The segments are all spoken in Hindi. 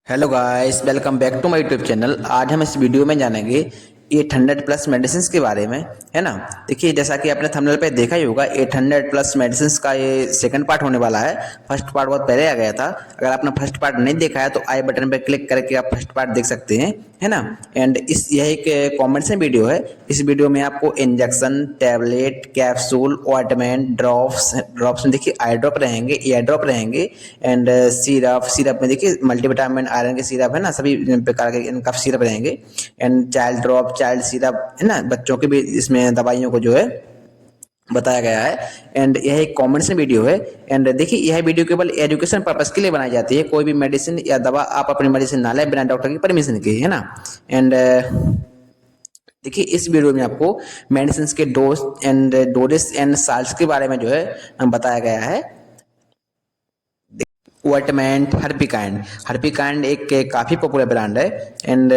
Hello guys, welcome back to my YouTube channel. आज हम इस वीडियो में जानेंगे 800 प्लस मेडिसिन के बारे में, है ना। देखिए, जैसा कि आपने थंबनेल पे देखा ही होगा, 800 प्लस मेडिसिन का ये सेकंड पार्ट होने वाला है। फर्स्ट पार्ट बहुत पहले आ गया था। अगर आपने फर्स्ट पार्ट नहीं देखा है तो आई बटन पे क्लिक करके आप फर्स्ट पार्ट देख सकते हैं, है ना। एंड यह एक कॉम्बिनेशन वीडियो है। इस वीडियो में आपको injection, tablet, capsule, ointment, drops में देखिए आई ड्रॉप रहेंगे, ईयर ड्रॉप रहेंगे, एंड सिरप में देखिए मल्टीविटामिन, आयरन के सिरप, है ना, सभी प्रकार के इनका सिरप रहेंगे। And child drop, child syrup, है ना, बच्चों के भी इसमें दवाइयों को जो है बताया गया है। एंड यह एक कॉम्बिनेशन वीडियो है। एंड देखिए, यह वीडियो केवल एजुकेशन पर्पस के लिए बनाई जाती है। कोई भी मेडिसिन या दवा आप अपनी मेडिसिन ना लें बिना डॉक्टर की परमिशन के, है ना। एंड देखिए, इस वीडियो में आपको मेडिसिन के डोजेस एंड साल्ट्स के बारे में जो है बताया गया है। ओटमेंट, हर्पिकाइंड एक काफ़ी पॉपुलर ब्रांड है। एंड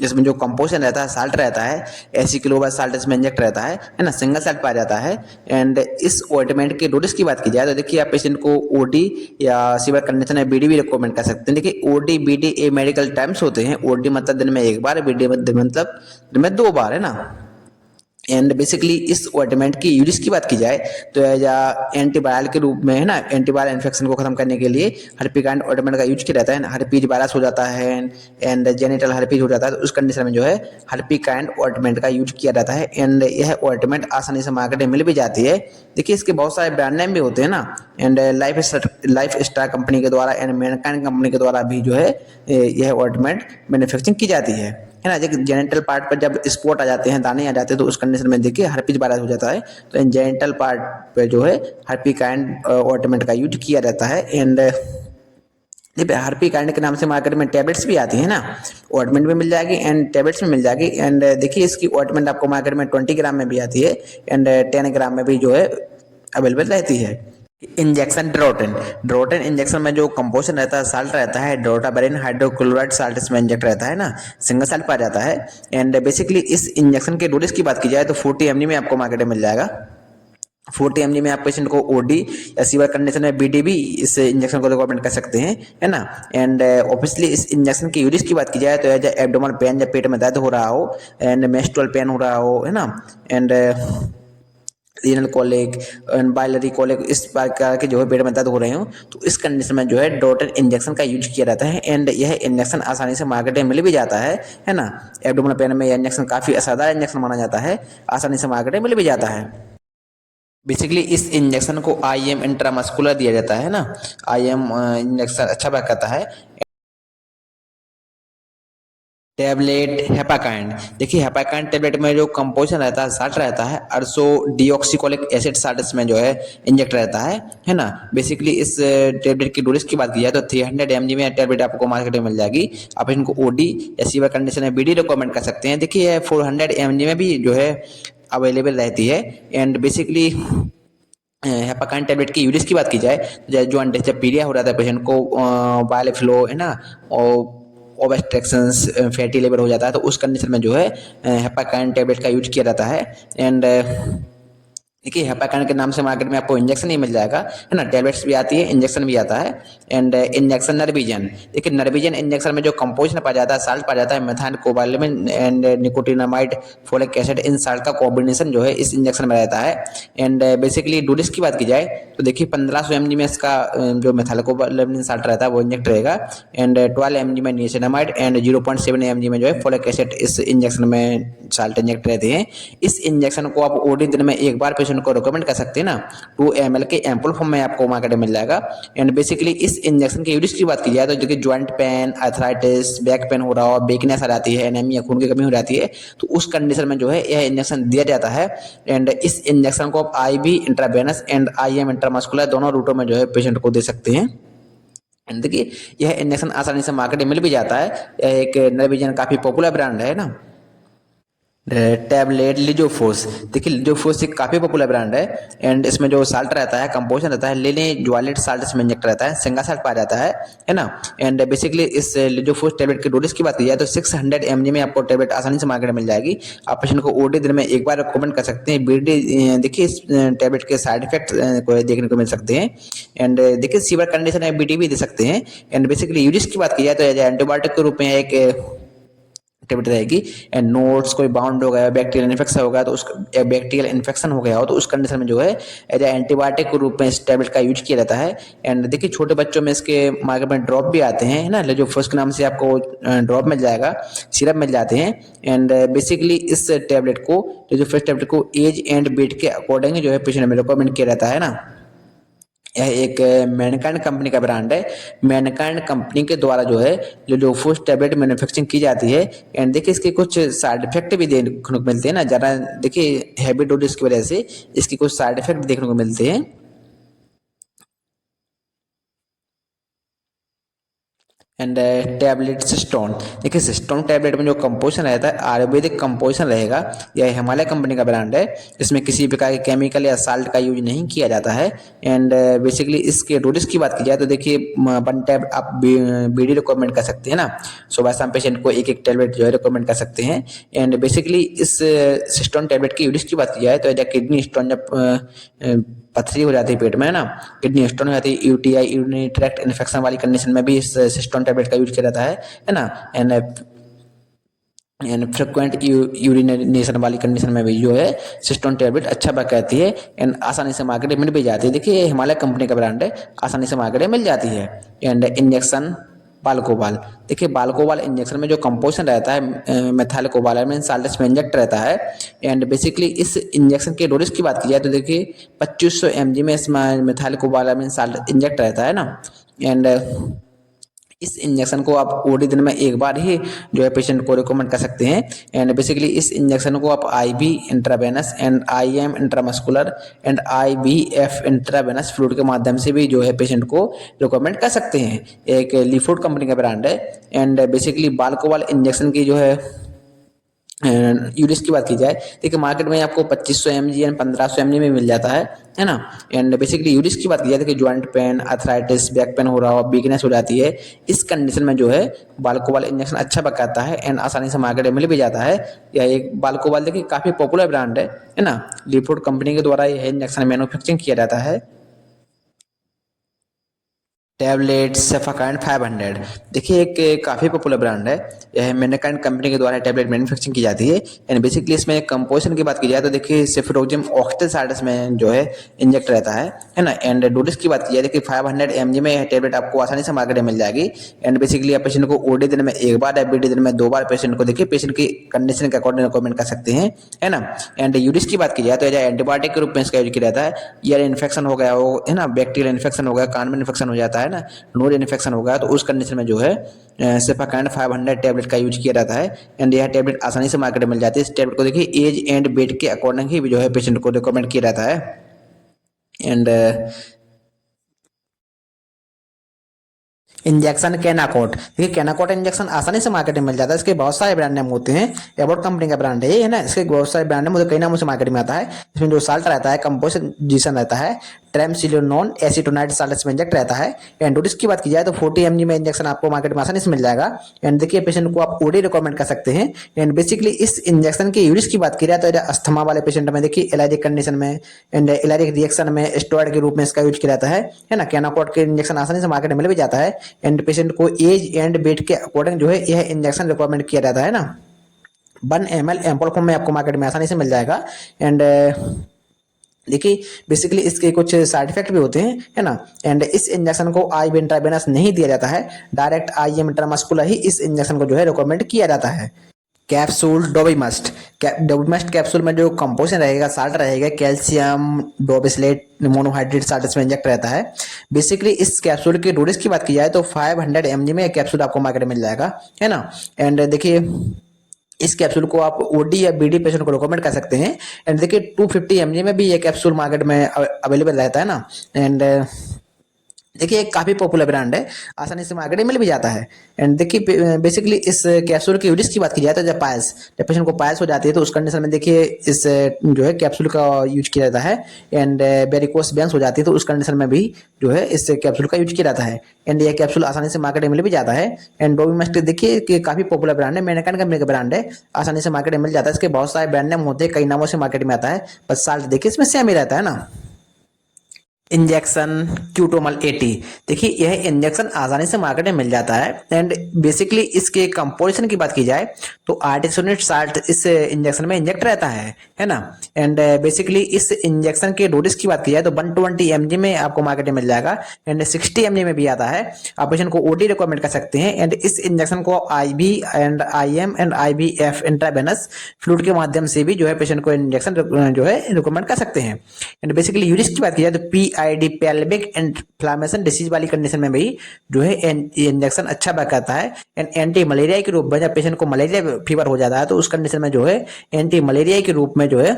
इसमें जो कंपोजिशन रहता है, साल्ट रहता है, 80 किलो साल्ट इसमें इंजेक्ट रहता है ना, सिंगल साल्ट पाया जाता है। एंड इस ओटमेंट के डोजेस की बात की जाए तो देखिए, आप पेशेंट को ओडी या सीवियर कंडीशन में बीडी भी रिकमेंड कर सकते हैं। देखिए, ओडी बीडी ए मेडिकल टर्म्स होते हैं। ओडी मतलब दिन में एक बार, बीडी मतलब दिन में 2 बार, है ना। एंड बेसिकली इस ऑइंटमेंट की यूजेस की बात की जाए तो एज एंटीवायरल के रूप में, है ना, एंटीवायरल इन्फेक्शन को खत्म करने के लिए हर्पिकाइंड ऑइंटमेंट का यूज किया जाता है। हर्पीज वायरस हो जाता है एंड जेनिटल हर्पीज हो जाता है, तो उस कंडीशन में जो है हर्पिकाइंड ऑइंटमेंट का यूज किया जाता है। एंड यह ऑइंटमेंट आसानी से मार्केट में मिल भी जाती है। देखिए, इसके बहुत सारे ब्रांड नेम भी होते हैं ना। एंड लाइफ स्टार कंपनी के द्वारा एंड मैनकाइंड कंपनी के द्वारा भी जो है यह ऑइंटमेंट मैन्युफैक्चरिंग की जाती है ना। जब जेनिटल पार्ट पर जब स्पॉट आ जाते हैं, दाने आ जाते हैं, तो उस कंडीशन में देखिए हर्पीज वायरस हो जाता है। तो इन जेनिटल पार्ट पे जो है हर्पिकाइंड ऑइंटमेंट का यूज किया जाता है। एंड हर्पिकाइंड के नाम से मार्केट में टैबलेट्स भी आती है ना। ऑइंटमेंट भी मिल जाएगी एंड टैबलेट्स भी मिल जाएगी। एंड देखिए, इसकी ऑइंटमेंट आपको मार्केट में 20 ग्राम में भी आती है एंड 10 ग्राम में भी जो है अवेलेबल रहती है। इंजेक्शन, ड्रोटेन इंजेक्शन में जो कंपोजिशन रहता है, साल्ट रहता है, ड्रोटाबेरिन हाइड्रोक्लोराइड साल्ट इसमें इंजेक्ट रहता है ना, सिंगल साल्ट पाया जाता है। एंड बेसिकली इस इंजेक्शन के डोजेस की बात की जाए तो 40 mg में आपको मार्केट में मिल जाएगा। 40 mg में आप पेशेंट को ओडी या सीवियर कंडीशन में बीडी भी इस इंजेक्शन को रिकमेंड कर सकते हैं, है ना। एंड ऑब्वियसली इस इंजेक्शन की यूजेस की बात की जाए तो एज एब्डोमिनल पेन, जब पेट में दर्द हो रहा हो एंड मेंस्ट्रुअल पेन हो रहा हो, है ना, and renal colic and biliary colic, इस प्रकार के जो है पेट में दर्द हो रहे हो, तो इस कंडीशन में जो है डॉटर इंजेक्शन का यूज किया जाता है। एंड यह इंजेक्शन आसानी से मार्केट में मिल भी जाता है ना। एब्डोमिनल पेन में यह इंजेक्शन काफ़ी असरदार इंजेक्शन माना जाता है, आसानी से मार्केट में मिल भी जाता है। बेसिकली इस इंजेक्शन को IM इंट्रामस्कुलर दिया जाता है ना। IM इंजेक्शन अच्छा वर्क करता है। टैबलेट हेपाकाइंड, देखिए हेपाकाइंड टैबलेट में जो कंपोजिशन रहता है, साल्ट रहता है, अर्सो डिऑक्सीकोलिक एसिड साल्ट इसमें जो है इंजेक्ट रहता है ना। बेसिकली इस टैबलेट की डोज की बात की जाए तो 300 mg में टैबलेट आपको मार्केट में मिल जाएगी। आप इनको ओडी या सीवियर कंडीशन में बीडी रिकमेंड कर सकते हैं। देखिए, 400 mg में भी जो है अवेलेबल रहती है। एंड बेसिकली हेपाकाइंड टैबलेट की यूजेस की बात की जाए, जो पीलिया हो रहा था पेशेंट को, बाइल फ्लो, है ना, और ओबस्ट्रक्शंस, फैटी लिवर हो जाता है, तो उस कंडीशन में जो है हेपाकाइंड टैबलेट का यूज किया जाता है। एंड देखिए, हेपाकाइंड के नाम से मार्केट में आपको इंजेक्शन ही मिल जाएगा, है ना। टैबलेट्स भी आती है, इंजेक्शन भी आता है। एंड इंजेक्शन नरविजन, देखिए नरविजन इंजेक्शन में जो कंपोजिशन पाया जाता है, साल्ट पाया जाता है, methyl cobalamin and nicotinamide, folic acid, in salt का कॉम्बिनेशन जो है इस इंजेक्शन में रहता है। एंड बेसिकली डोजेस की बात की जाए तो देखिए 1500 mg में इसका जो मेथाइल कोबालामिन साल्ट रहता है वो इंजेक्ट रहेगा। एंड 12 mg में नियासिनामाइड एंड 0.7 mg में जो है फोलिक एसिड इस इंजेक्शन में साल्ट इंजेक्ट रहते हैं। इस इंजेक्शन को आप ओडी दिन में एक बार पेशेंट को रिकमेंड कर सकते हैं ना। 2 ml के एम्पुल फॉर्म में आपको मार्केट में मिल जाएगा। एंड बेसिकली इस इंजेक्शन के यूजेस की बात की जाए तो देखिए joint pain, arthritis, back pain हो रहा हो, वीकनेस आ जाती है, एनीमिया, खून की कमी हो जाती है, तो उस कंडीशन में जो है यह इंजेक्शन दिया जाता है। एंड इस इंजेक्शन को आप IV intravenous and IM intramuscular दोनों रूटों में जो है पेशेंट को दे सकते हैं। देखिए, यह इंजेक्शन आसानी से मार्केट में मिल भी जाता है। यह एक नरविजन काफ़ी पॉपुलर ब्रांड है ना। टैबलेट लिजोफोस। देखिए लिजोफोस एक काफ़ी पॉपुलर ब्रांड है एंड इसमें जो साल्ट रहता है, कंपोजिशन रहता है, लेने ज्वालेट साल्ट इसमें इंजेक्ट रहता है, सिंगा साल्ट पाया जाता है ना। एंड बेसिकली इस लिजोफोस टैबलेट की डोजेज की बात की जाए तो 600 mg में आपको टैबलेट आसानी से मार्केट में मिल जाएगी। आप पेशेंट को ओडी दिन में एक बार रिकमेंड कर सकते हैं। बीडी देखिए इस टैबलेट के साइड इफेक्ट को देखने को मिल सकते हैं एंड देखिए सीवियर कंडीशन है बीटी भी दे सकते हैं। एंड बेसिकली यूजेस की बात की जाए तो एंटीबायोटिक के रूप में एक टेबलेट रहेगी एंड नोट्स कोई बाउंड हो गया, बैक्टीरियल इन्फेक्शन हो गया तो उस बैक्टीरियल इन्फेक्शन हो गया हो तो उस कंडीशन में जो है एज एंटीबायोटिक के रूप में इस टेबलेट का यूज किया जाता है। एंड देखिए छोटे बच्चों में इसके मार्केट में ड्रॉप भी आते हैं, है ना, जो फर्स्ट के नाम से आपको ड्रॉप मिल जाएगा, सिरप मिल जाते हैं। एंड बेसिकली इस टेबलेट को जो फर्स्ट टेबलेट को एज एंड वेट के अकॉर्डिंग जो है पेशेंट में रिकमेंड किया जाता है ना। यह एक मैनकाइंड कंपनी का ब्रांड है। मैनकाइंड कंपनी के द्वारा जो है लिडोफोस टैबलेट मैन्युफैक्चरिंग की जाती है एंड देखिए इसके कुछ साइड इफेक्ट भी देखने को मिलते हैं ना, ज़्यादा देखिए हैवी डोजेस की वजह से इसके कुछ साइड इफेक्ट देखने को मिलते हैं। And tablet cistron. देखिए सिस्टोन टैबलेट में जो कंपोजिशन रहता है आयुर्वेदिक कंपोजिशन रहेगा। यह हिमालय कंपनी का ब्रांड है। इसमें किसी प्रकार के केमिकल या साल्ट का यूज नहीं किया जाता है। एंड बेसिकली इसके डोजेस की बात की जाए तो देखिए 1 टैब आप बीडी रिकमेंड कर सकते हैं ना, सुबह शाम पेशेंट को एक टैबलेट जो है रिकमेंड कर सकते हैं। एंड बेसिकली इस सिस्टोन टैबलेट की यूजेस की बात की जाए तो एज किडनी स्टोन जब पथरी हो जाती है पेट में, है ना, किडनी स्टोन हो जाती है, यूटीआई यूरिनरी ट्रैक्ट इन्फेक्शन वाली कंडीशन में भी इस सिस्टोन टैबलेट का यूज किया जाता है ना। एंड फ्रिक्वेंट यूरिनेशन वाली कंडीशन में भी जो है सिस्टोन टैबलेट अच्छा वर्क करती है एंड आसानी से मार्केट में मिल भी जाती है। देखिए हिमालय कंपनी का ब्रांड है, आसानी से मार्केट में मिल जाती है। एंड इंजेक्शन बालकोबाल। देखिए बालकोबाल इंजेक्शन में जो कंपोजिशन रहता है मेथाइल कोबालामिन साल्ट में इंजेक्ट रहता है। एंड बेसिकली इस इंजेक्शन के डोजेस की बात की जाए तो देखिए 2500 mg में इसमें मेथाइल कोबालामिन साल्ट इंजेक्ट रहता है ना। एंड इस इंजेक्शन को आप ओडी दिन में एक बार ही जो है पेशेंट को रिकमेंड कर सकते हैं। एंड बेसिकली इस इंजेक्शन को आप IV intravenous and IM intramuscular and IVF intravenous fluid के माध्यम से भी जो है पेशेंट को रिकमेंड कर सकते हैं। एक लीफूड कंपनी का ब्रांड है। एंड बेसिकली बालकोवाल इंजेक्शन की जो है यूरिस की बात की जाए देखिए मार्केट में आपको 2500 mg एंड 1500 mg में मिल जाता है ना। एंड बेसिकली यूरिस की बात की जाए देखिए joint pain, arthritis, back pain हो रहा हो, वीकनेस हो जाती है, इस कंडीशन में जो है बालकोवाल इंजेक्शन अच्छा पकाता है एंड आसानी से मार्केट में मिल भी जाता है। यह एक बालकोवाल देखिए काफ़ी पॉपुलर ब्रांड है ना। लीफूड कंपनी के द्वारा यह इंजेक्शन मैन्युफैक्चरिंग किया जाता है। टैबलेट सेफाकाइंड 500। देखिए एक काफ़ी पॉपुलर ब्रांड है। यह मैनकाइंड कंपनी के द्वारा टैबलेट मैन्युफैक्चरिंग की जाती है एंड बेसिकली इसमें कंपोजिशन की बात की जाए तो देखिए सेफ्रोक्सिम ऑक्टेसाइड्स में जो है इंजेक्ट रहता है ना। एंड डोजेस की बात की जाए देखिए 500 mg में यह टैबलेट आपको आसानी से मार्केट में मिल जाएगी। एंड बेसिकली आप पेशेंट को ओडी दिन में एक बार या बीडी दिन में 2 बार पेशेंट को देखिए पेशेंट की कंडीशन के अकॉर्डिंग रिकमेंड कर सकते हैं, है ना। एंड यूरिस की बात की जाए तो एंटीबायोटिक के रूप में इसका यूज किया जाता है। ईयर इन्फेक्शन हो गया हो, है ना, बैक्टीरियल इन्फेक्शन हो गया, कान में इन्फेक्शन हो जाता है ना, नोज इन्फेक्शन होगा तो उस कंडीशन में जो है सेफाकाइंड 500 टैबलेट का यूज किया जाता है। एंड यह टैबलेट आसानी से मार्केट में मिल जाती है। इस टैबलेट को देखिए एज एंड वेट के अकॉर्डिंग ही जो है पेशेंट को रिकमेंड किया जाता है। एंड इंजेक्शन कैनाकोट। देखिए कैनाकोट इंजेक्शन आसानी से मार्केट में मिल जाता है। इसके बहुत सारे ब्रांड नेम होते हैं। एबोट कंपनी का ब्रांड है ना। इसके बहुत सारे ब्रांड नेम मुझे कई नामों से मार्केट में आता है। इसमें जो साल्ट रहता है कंपोजिशन रहता है ट्रेमसिलोनोन एसीटोनाइट साल्ट में इंजेक्ट रहता है। एंड डोज की बात की जाए तो 40 mg में इंजेक्शन आपको मार्केट में आसानी से मिल जाएगा। एंड देखिए पेशेंट को आप ओडी रिकमेंड कर सकते हैं। एंड बेसिकली इस इंजेक्शन के यूज की बात की जाए तो अस्थमा वाले पेशेंट में देखिए एलर्जिक कंडीशन में एंड एलर्जिक रिएक्शन में स्टेरॉइड के रूप में इसका यूज किया जाता है ना। कैनाकोट के इंजेक्शन आसानी से मार्केट में मिल भी जाता है। एंड पेशेंट को एज एंड वेट के अकॉर्डिंग जो है यह इंजेक्शन रिकमेंड किया जाता है ना। 1 ml एम्पोल फॉर्म में आपको मार्केट में आसानी से मिल जाएगा। एंड देखिए बेसिकली इसके कुछ साइड इफेक्ट भी होते हैं, है ना। एंड इस इंजेक्शन को आईवी इंट्रावेनस नहीं दिया जाता है, डायरेक्ट आईएम इंट्रामस्कुलर ही इस इंजेक्शन को जो है रिकमेंड किया जाता है। कैप्सूल डोबिमस्ट। डोबिमस्ट कैप्सूल में जो कंपोजिशन रहेगा साल्ट रहेगा कैल्शियम डोबिसलेट मोनोहाइड्रेट साल्ट इसमें इंजेक्ट रहता है। बेसिकली इस कैप्सूल की डोजेस की बात की जाए तो 500 mg में कैप्सूल आपको मार्केट में मिल जाएगा, है ना। एंड देखिए इस कैप्सूल को आप ओडी या बीडी पेशेंट को रिकमेंड कर सकते हैं। एंड देखिए 250 mg में भी ये कैप्सूल मार्केट में अवेलेबल रहता है ना। एंड देखिए एक काफ़ी पॉपुलर ब्रांड है, आसानी से मार्केट में मिल भी जाता है। एंड देखिए बेसिकली इस कैप्सूल के यूजेस की बात की जाए तो जब पेशेंट को पायल्स हो जाती है तो उस कंडीशन में देखिए इस जो है कैप्सूल का यूज किया जाता है। एंड वेरिकोस वेन्स हो जाती है तो उस कंडीशन में भी जो है इस कैप्सूल का यूज किया जाता है। एंड यह कैप्सूल आसानी से मार्केट में मिल भी जाता है। एंड डोबीमेक्स देखिए कि काफ़ी पॉपुलर ब्रांड है, मेडिकन कंपनी का ब्रांड है, आसानी से मार्केट में मिल जाता है। इसके बहुत सारे ब्रांड नेम होते हैं, कई नामों से मार्केट में आता है, बस साल्ट देखिए इसमें सेम ही रहता है ना। इंजेक्शन क्यूटोमल 80, देखिए यह इंजेक्शन आसानी से मार्केट में मिल जाता है। एंड बेसिकली इसके कंपोजिशन की बात की जाए तो आर्टिसोनेट साल्ट इस इंजेक्शन में इंजेक्ट रहता है ना। एंड बेसिकली इस इंजेक्शन के डोजेस की बात की जाए तो 120 mg में आपको मार्केट में मिल जाएगा। एंड 60 mg में भी आता है, आप पेशेंट को ओडी रिकमेंड कर सकते हैं। एंड इस इंजेक्शन को IV and IM and IVF intravenous fluid के माध्यम से भी जो है पेशेंट को इंजेक्शन जो है रिकमेंड कर सकते हैं। एंड बेसिकली यूजेस की बात की जाए तो PID पेल्विक इन्फ्लामेशन डिसीज वाली कंडीशन में भी जो है इंजेक्शन अच्छा वर्क करता है। एंड एंटी मलेरिया के रूप में जब पेशेंट को मलेरिया फीवर हो जाता है तो उस कंडीशन में जो है एंटी मलेरिया के रूप में जो है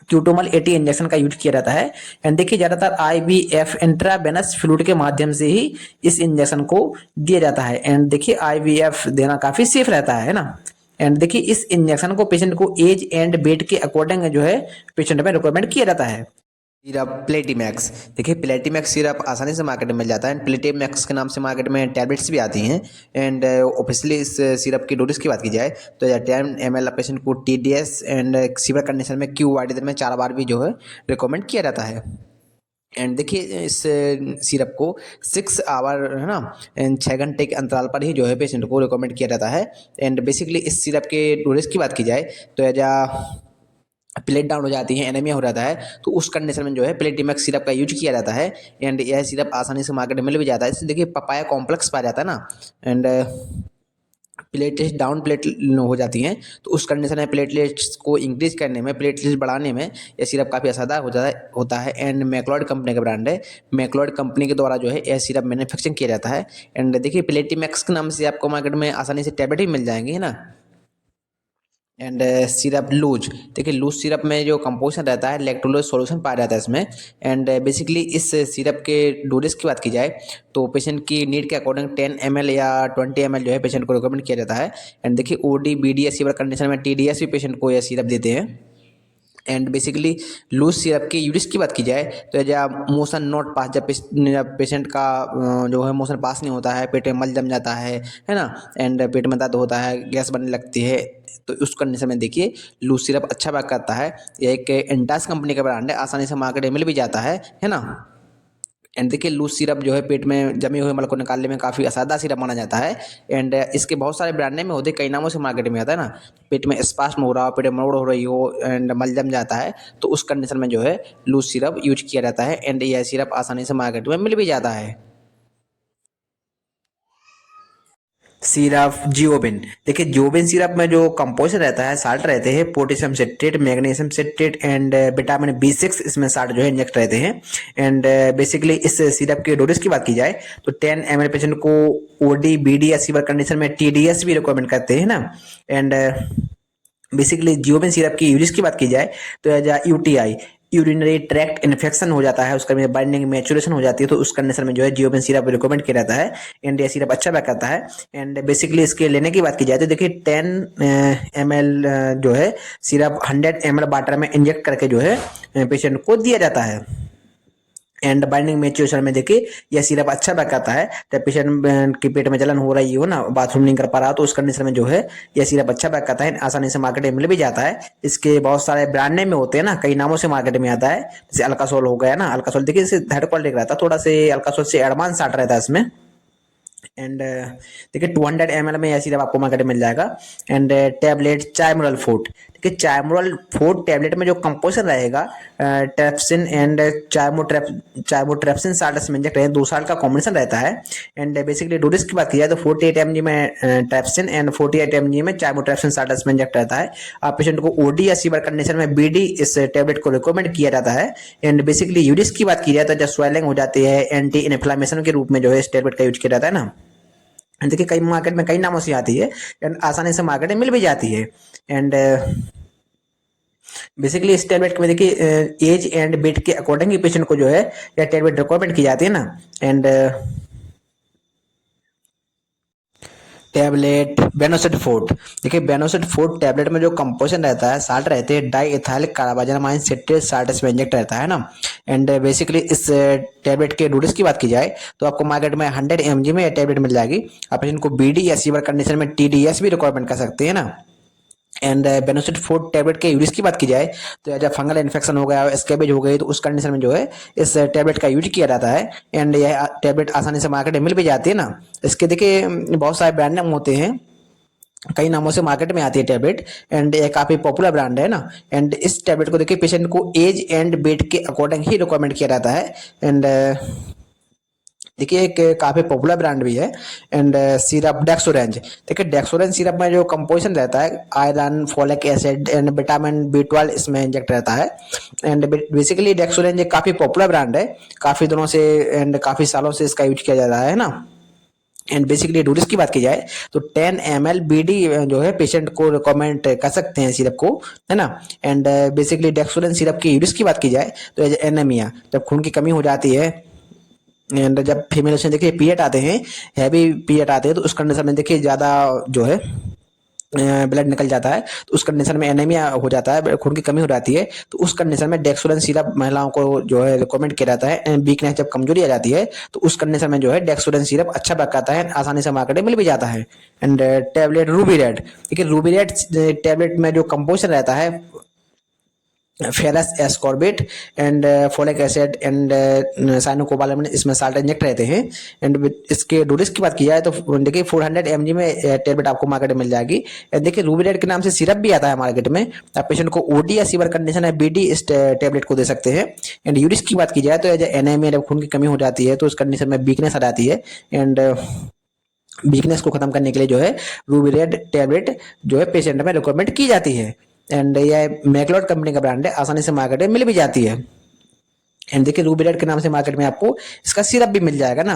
क्यूटोमल 80 इंजेक्शन का यूज किया जाता है। एंड देखिए ज्यादातर IVF इंट्रावेनस फ्लूइड के माध्यम से ही इस इंजेक्शन को दिया जाता है। एंड देखिए IVF देना काफी सेफ रहता है ना। एंड देखिए इस इंजेक्शन को पेशेंट को एज एंड वेट के अकॉर्डिंग जो है पेशेंट में रिकमेंड किया जाता है। सिरप प्लेटीमैक्स, देखिए प्लेटीमैक्स सिरप आसानी से मार्केट में मिल जाता है। प्लेटीमैक्स के नाम से मार्केट में टैबलेट्स भी आती हैं। एंड ऑफिशियली इस सिरप की डोजेस की बात की जाए तो 10 ml पेशेंट को TDS एंड सीवियर कंडीशन में QOD दिन में 4 बार भी जो है रिकमेंड किया जाता है। एंड देखिए इस सिरप को 6 आवर है ना एंड 6 घंटे के अंतराल पर ही जो है पेशेंट को रिकमेंड किया जाता है। एंड बेसिकली इस सिरप के डोजेस की बात की जाए तो एज प्लेट डाउन हो जाती है, एनीमिया हो जाता है, तो उस कंडीशन में जो है प्लेटीमैक्स सिरप का यूज किया जाता है। एंड यह सिरप आसानी से मार्केट में मिल भी जाता है। इससे देखिए पपाया कॉम्प्लेक्स पाया जाता है ना। एंड प्लेटलेट्स डाउन प्लेट हो जाती हैं तो उस कंडीशन में प्लेटलेट्स को इंक्रीज करने में, प्लेटलेट्स बढ़ाने में यह सिरप काफ़ी असरदार होता है। एंड मैक्लॉयड कंपनी का ब्रांड है, मैक्लॉयड कंपनी के द्वारा जो है यह सिरप मैन्युफैक्चरिंग किया जाता है। एंड देखिए प्लेटीमैक्स के नाम से आपको मार्केट में आसानी से टैबलेट ही मिल जाएंगे, है ना। एंड सिरप लूज, देखिए लूज सिरप में जो कंपोजिशन रहता है इलेक्ट्रोलाइट सॉल्यूशन पाया जाता है इसमें। एंड बेसिकली इस सिरप के डोजेस की बात की जाए तो पेशेंट की नीड के अकॉर्डिंग 10 ml या 20 ml जो है पेशेंट को रिकमेंड किया जाता है। एंड देखिए OD BDS फीवर कंडीशन में TDS भी पेशेंट को यह सिरप देते हैं। एंड बेसिकली लूज सिरप के यूजेस की बात की जाए तो जब मोशन नॉट पास, जब पेशेंट का जो है मोशन पास नहीं होता है, पेट में मल जम जाता है ना। एंड पेट में दर्द होता है, गैस बनने लगती है, तो उस कंडीशन में देखिए लूज सिरप अच्छा वर्क करता है। यह एक एंटास कंपनी का ब्रांड है, आसानी से मार्केट में मिल भी जाता है ना। एंड देखिए लूज सिरप जो है पेट में जमे हुए मल को निकालने में काफ़ी असरदार सिरप माना जाता है। एंड इसके बहुत सारे ब्रांड नेम होते हैं, कई नामों से मार्केट में आता है ना। पेट में स्पास्म हो रहा हो, पेट में मरोड़ हो रही हो एंड मल जम जाता है तो उस कंडीशन में जो है लूज सिरप यूज किया जाता है। एंड यह सिरप आसानी से मार्केट में मिल भी जाता है। सिरप जियोबिन, देखिए जियोबिन सिरप में जो कंपोजिशन रहता है साल्ट रहते हैं, potassium citrate, magnesium citrate and vitamin B6 इसमें साल्ट जो है इंजेक्ट रहते हैं। एंड बेसिकली इस सिरप के डोजेस की बात की जाए तो 10 ml पेशेंट को OD BD या सीवर कंडीशन में TDS भी रिकमेंड करते हैं ना। एंड बेसिकली जियोबिन सिरप की यूजेस की बात की जाए तो as UTI urinary tract infection हो जाता है, उसका में बाइंडिंग मैचुरेशन हो जाती है तो उस कंडीशन में जो है जियोबिन सिरप रिकमेंड किया जाता है। एंड ये सिरप अच्छा वर्क करता है। एंड बेसिकली इसके लेने की बात की जाए तो देखिए 10 ml जो है सिरप 100 ml वाटर में इंजेक्ट करके जो है पेशेंट को दिया जाता है। एंड बाइंडिंग मैच्योरेशन में देखिए यह सिरप अच्छा वर्क करता है। जब पेशेंट के पेट में जलन हो रही हो ना, बाथरूम नहीं कर पा रहा तो उस कंडीशन में जो है यह सिरप अच्छा वर्क करता है, आसानी से मार्केट में मिल भी जाता है। इसके बहुत सारे ब्रांड नेम में होते हैं ना, कई नामों से मार्केट में आता है, जैसे अल्कासोल हो गया ना। अल्कासोल देखिए इसे थर्ड क्वालिटी का रहता है, थोड़ा से अल्कासोल से एडवांस साल्ट रहता है इसमें। एंड देखिए 200 ml में यह सिरप आपको मार्केट में मिल जाएगा। एंड टैबलेट चायमोरल फोर्ट, देखिए चायमोरल फोर्ट टैबलेट में जो कंपोजिशन रहेगा ट्रेप्सिन एंड चायमोट्रेप्सिन साल्ट में इंजेक्ट है, 2 साल का कॉम्बिनेशन रहता है। एंड बेसिकली डोजेस की बात की जाए तो 48 mg में ट्रेप्सिन एंड 48 mg में चायमोट्रेप्सिन साल्ट में इंजेक्ट रहता है। आप पेशेंट को OD या सीवर कंडीशन में BD इस टैबलेट को रिकमेंड किया जाता है। एंड बेसिकली यूजेस की बात की जाए तो जब स्वेलिंग हो जाती है, एंटी इन्फ्लामेशन के रूप में जो है इस टैबलेट का यूज किया जाता है ना। देखिए कई मार्केट में कई नामों से आती है एंड आसानी से मार्केट में मिल भी जाती है। एंड बेसिकली इस टैबलेट में देखिए एज एंड वेट के अकॉर्डिंग ही पेशेंट को जो है यह टैबलेट रिकमेंड की जाती है ना। एंड टैबलेट बेनोसिड फोर्ट, देखिए बेनोसिड फोर्ट टैबलेट में जो कंपोजिशन रहता है साल्ट रहते हैं डाई इथाइल कार्बाजनामाइन सिट्रेट साल्ट इसमें इंजेक्ट रहता है ना। एंड बेसिकली इस टैबलेट के डोजेस की बात की जाए तो आपको मार्केट में 100 mg में टैबलेट मिल जाएगी। आप इनको बीडी या सीवर कंडीशन में टीडीएस भी रिक्वायरमेंट कर सकते हैं ना। एंड बेनोसिड फोर्ट टैबलेट के यूज की बात की जाए तो जब फंगल इन्फेक्शन हो गया स्कैबेज हो गई तो उस कंडीशन में जो है इस टैबलेट का यूज किया जाता है। एंड यह टैबलेट आसानी से मार्केट में मिल भी जाती है ना। इसके देखिए बहुत सारे ब्रांड नाम होते हैं, कई नामों से मार्केट में आती है टैबलेट। एंड ये काफी पॉपुलर ब्रांड है ना। एंड इस टैबलेट को देखिए पेशेंट को एज एंड वेट के अकॉर्डिंग ही रिकमेंड किया जाता है। एंड देखिए एक काफी पॉपुलर ब्रांड भी है। एंड सिरप डेक्सोरेंज, देखिए डेक्सोरेंज सिरप में जो कंपोजिशन रहता है iron folic acid and vitamin B12 इसमें इंजेक्ट रहता है। एंड बेसिकली डेक्सोरेंज एक काफी पॉपुलर ब्रांड है काफी दिनों से एंड काफी सालों से इसका यूज किया जा रहा है ना। एंड बेसिकली डोजेस की बात की जाए तो 10 ml BD जो है पेशेंट को रिकमेंड कर सकते हैं सिरप को, है ना। एंड बेसिकली डेक्सोरेंज सिरप की यूज की बात की जाए तो एनीमिया जब खून की कमी हो जाती है एंड जब फीमेल में देखिए पीरियड आते हैं हैवी पीरियड आते हैं तो उस कंडीशन में देखिए ज़्यादा जो है ब्लड निकल जाता है तो उस कंडीशन में एनीमिया हो जाता है खून की कमी हो जाती है तो उस कंडीशन में डेक्सोरेंज सिरप महिलाओं को जो है रिकमेंड किया जाता है। वीकनेस जब कमजोरी आ जाती है तो उस कंडीशन में जो है डेक्सोरेंज सिरप अच्छा वर्क करता है आसानी से मार्केट में मिल भी जाता है। एंड टैबलेट रूबी रेड, देखिए रूबी रेड टैबलेट में जो कंपोजिशन रहता है ferrous ascorbate and folic acid and cyanocobalamin इसमें साल्ट इंजेक्ट रहते हैं। एंड इसके डोजेस की बात की जाए तो देखिए 400 mg में टैबलेट आपको मार्केट में मिल जाएगी। देखिए रूबिडेट के नाम से सिरप भी आता है मार्केट में, आप पेशेंट को ओडी या सीवर कंडीशन है बीडी इस टैबलेट को दे सकते हैं। एंड यूरिस की बात की जाए तो एनीमिया जब खून की कमी हो जाती है तो उस कंडीशन में वीकनेस आ जाती है। एंड वीकनेस को खत्म करने के लिए जो है रूबिरेड टैबलेट जो है पेशेंट में रिकमेंड की जाती है। एंड यह मैकलॉड कंपनी का ब्रांड है आसानी से मार्केट में मिल भी जाती है। एंड देखिए रूबिरेड के नाम से मार्केट में आपको इसका सिरप भी मिल जाएगा ना।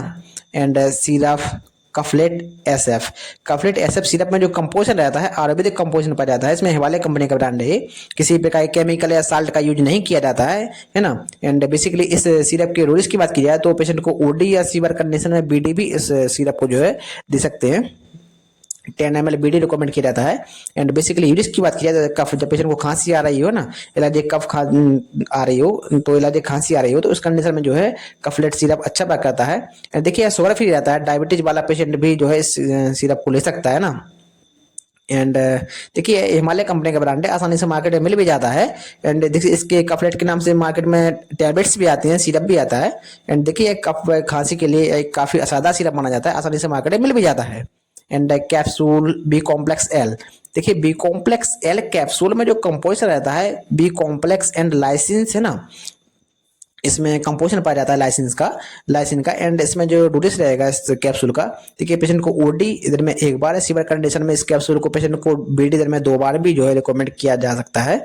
एंड सिरप कफलेट SF, कफलेट SF सिरप में जो कंपोजिशन रहता है आयुर्वेदिक कंपोजिशन पाया जाता है। इसमें हिमालय कंपनी का ब्रांड है, किसी प्रकार के केमिकल या साल्ट का यूज नहीं किया जाता है ना। एंड बेसिकली इस सिरप के डोज की बात की जाए तो पेशेंट को ओडी या सीवर कंडीशन में बीडी भी इस सिरप को जो है दे सकते हैं। 10 ml BD रिकमेंड किया जाता है। एंड बेसिकली यूरिस की बात की जाए तो कफ जब पेशेंट को खांसी आ रही हो ना इलाज कफ आ रही हो तो इलाज खांसी आ रही हो तो उस कंडीशन में जो है कफलेट सिरप अच्छा वर्क करता है। एंड देखिए शुगर फ्री रहता है, डायबिटीज वाला पेशेंट भी जो है इस सिरप को ले सकता है ना। एंड देखिए हिमालय कंपनी का ब्रांड है आसानी से मार्केट में मिल भी जाता है। एंड देखिए इसके कफलेट के नाम से मार्केट में टैबलेट्स भी आती हैं सिरप भी आता है। एंड देखिए कफ खांसी के लिए एक काफी सादा सिरप माना जाता है आसानी से मार्केट में मिल भी जाता है। And capsule B complex L, देखिए बी कॉम्प्लेक्स एल कैप्सूल में जो कंपोजिशन रहता है बी कॉम्प्लेक्स एंड लाइसिन्स है ना, इसमें कंपोजिशन पाया जाता है लाइसिन का। एंड इसमें जो डोजेस रहेगा इस कैप्सूल का देखिए पेशेंट को ओडी इधर में एक बार है, सीवर कंडीशन में इस कैप्सूल को पेशेंट को बीडी इधर में 2 बार भी जो है रिकमेंड किया जा सकता है।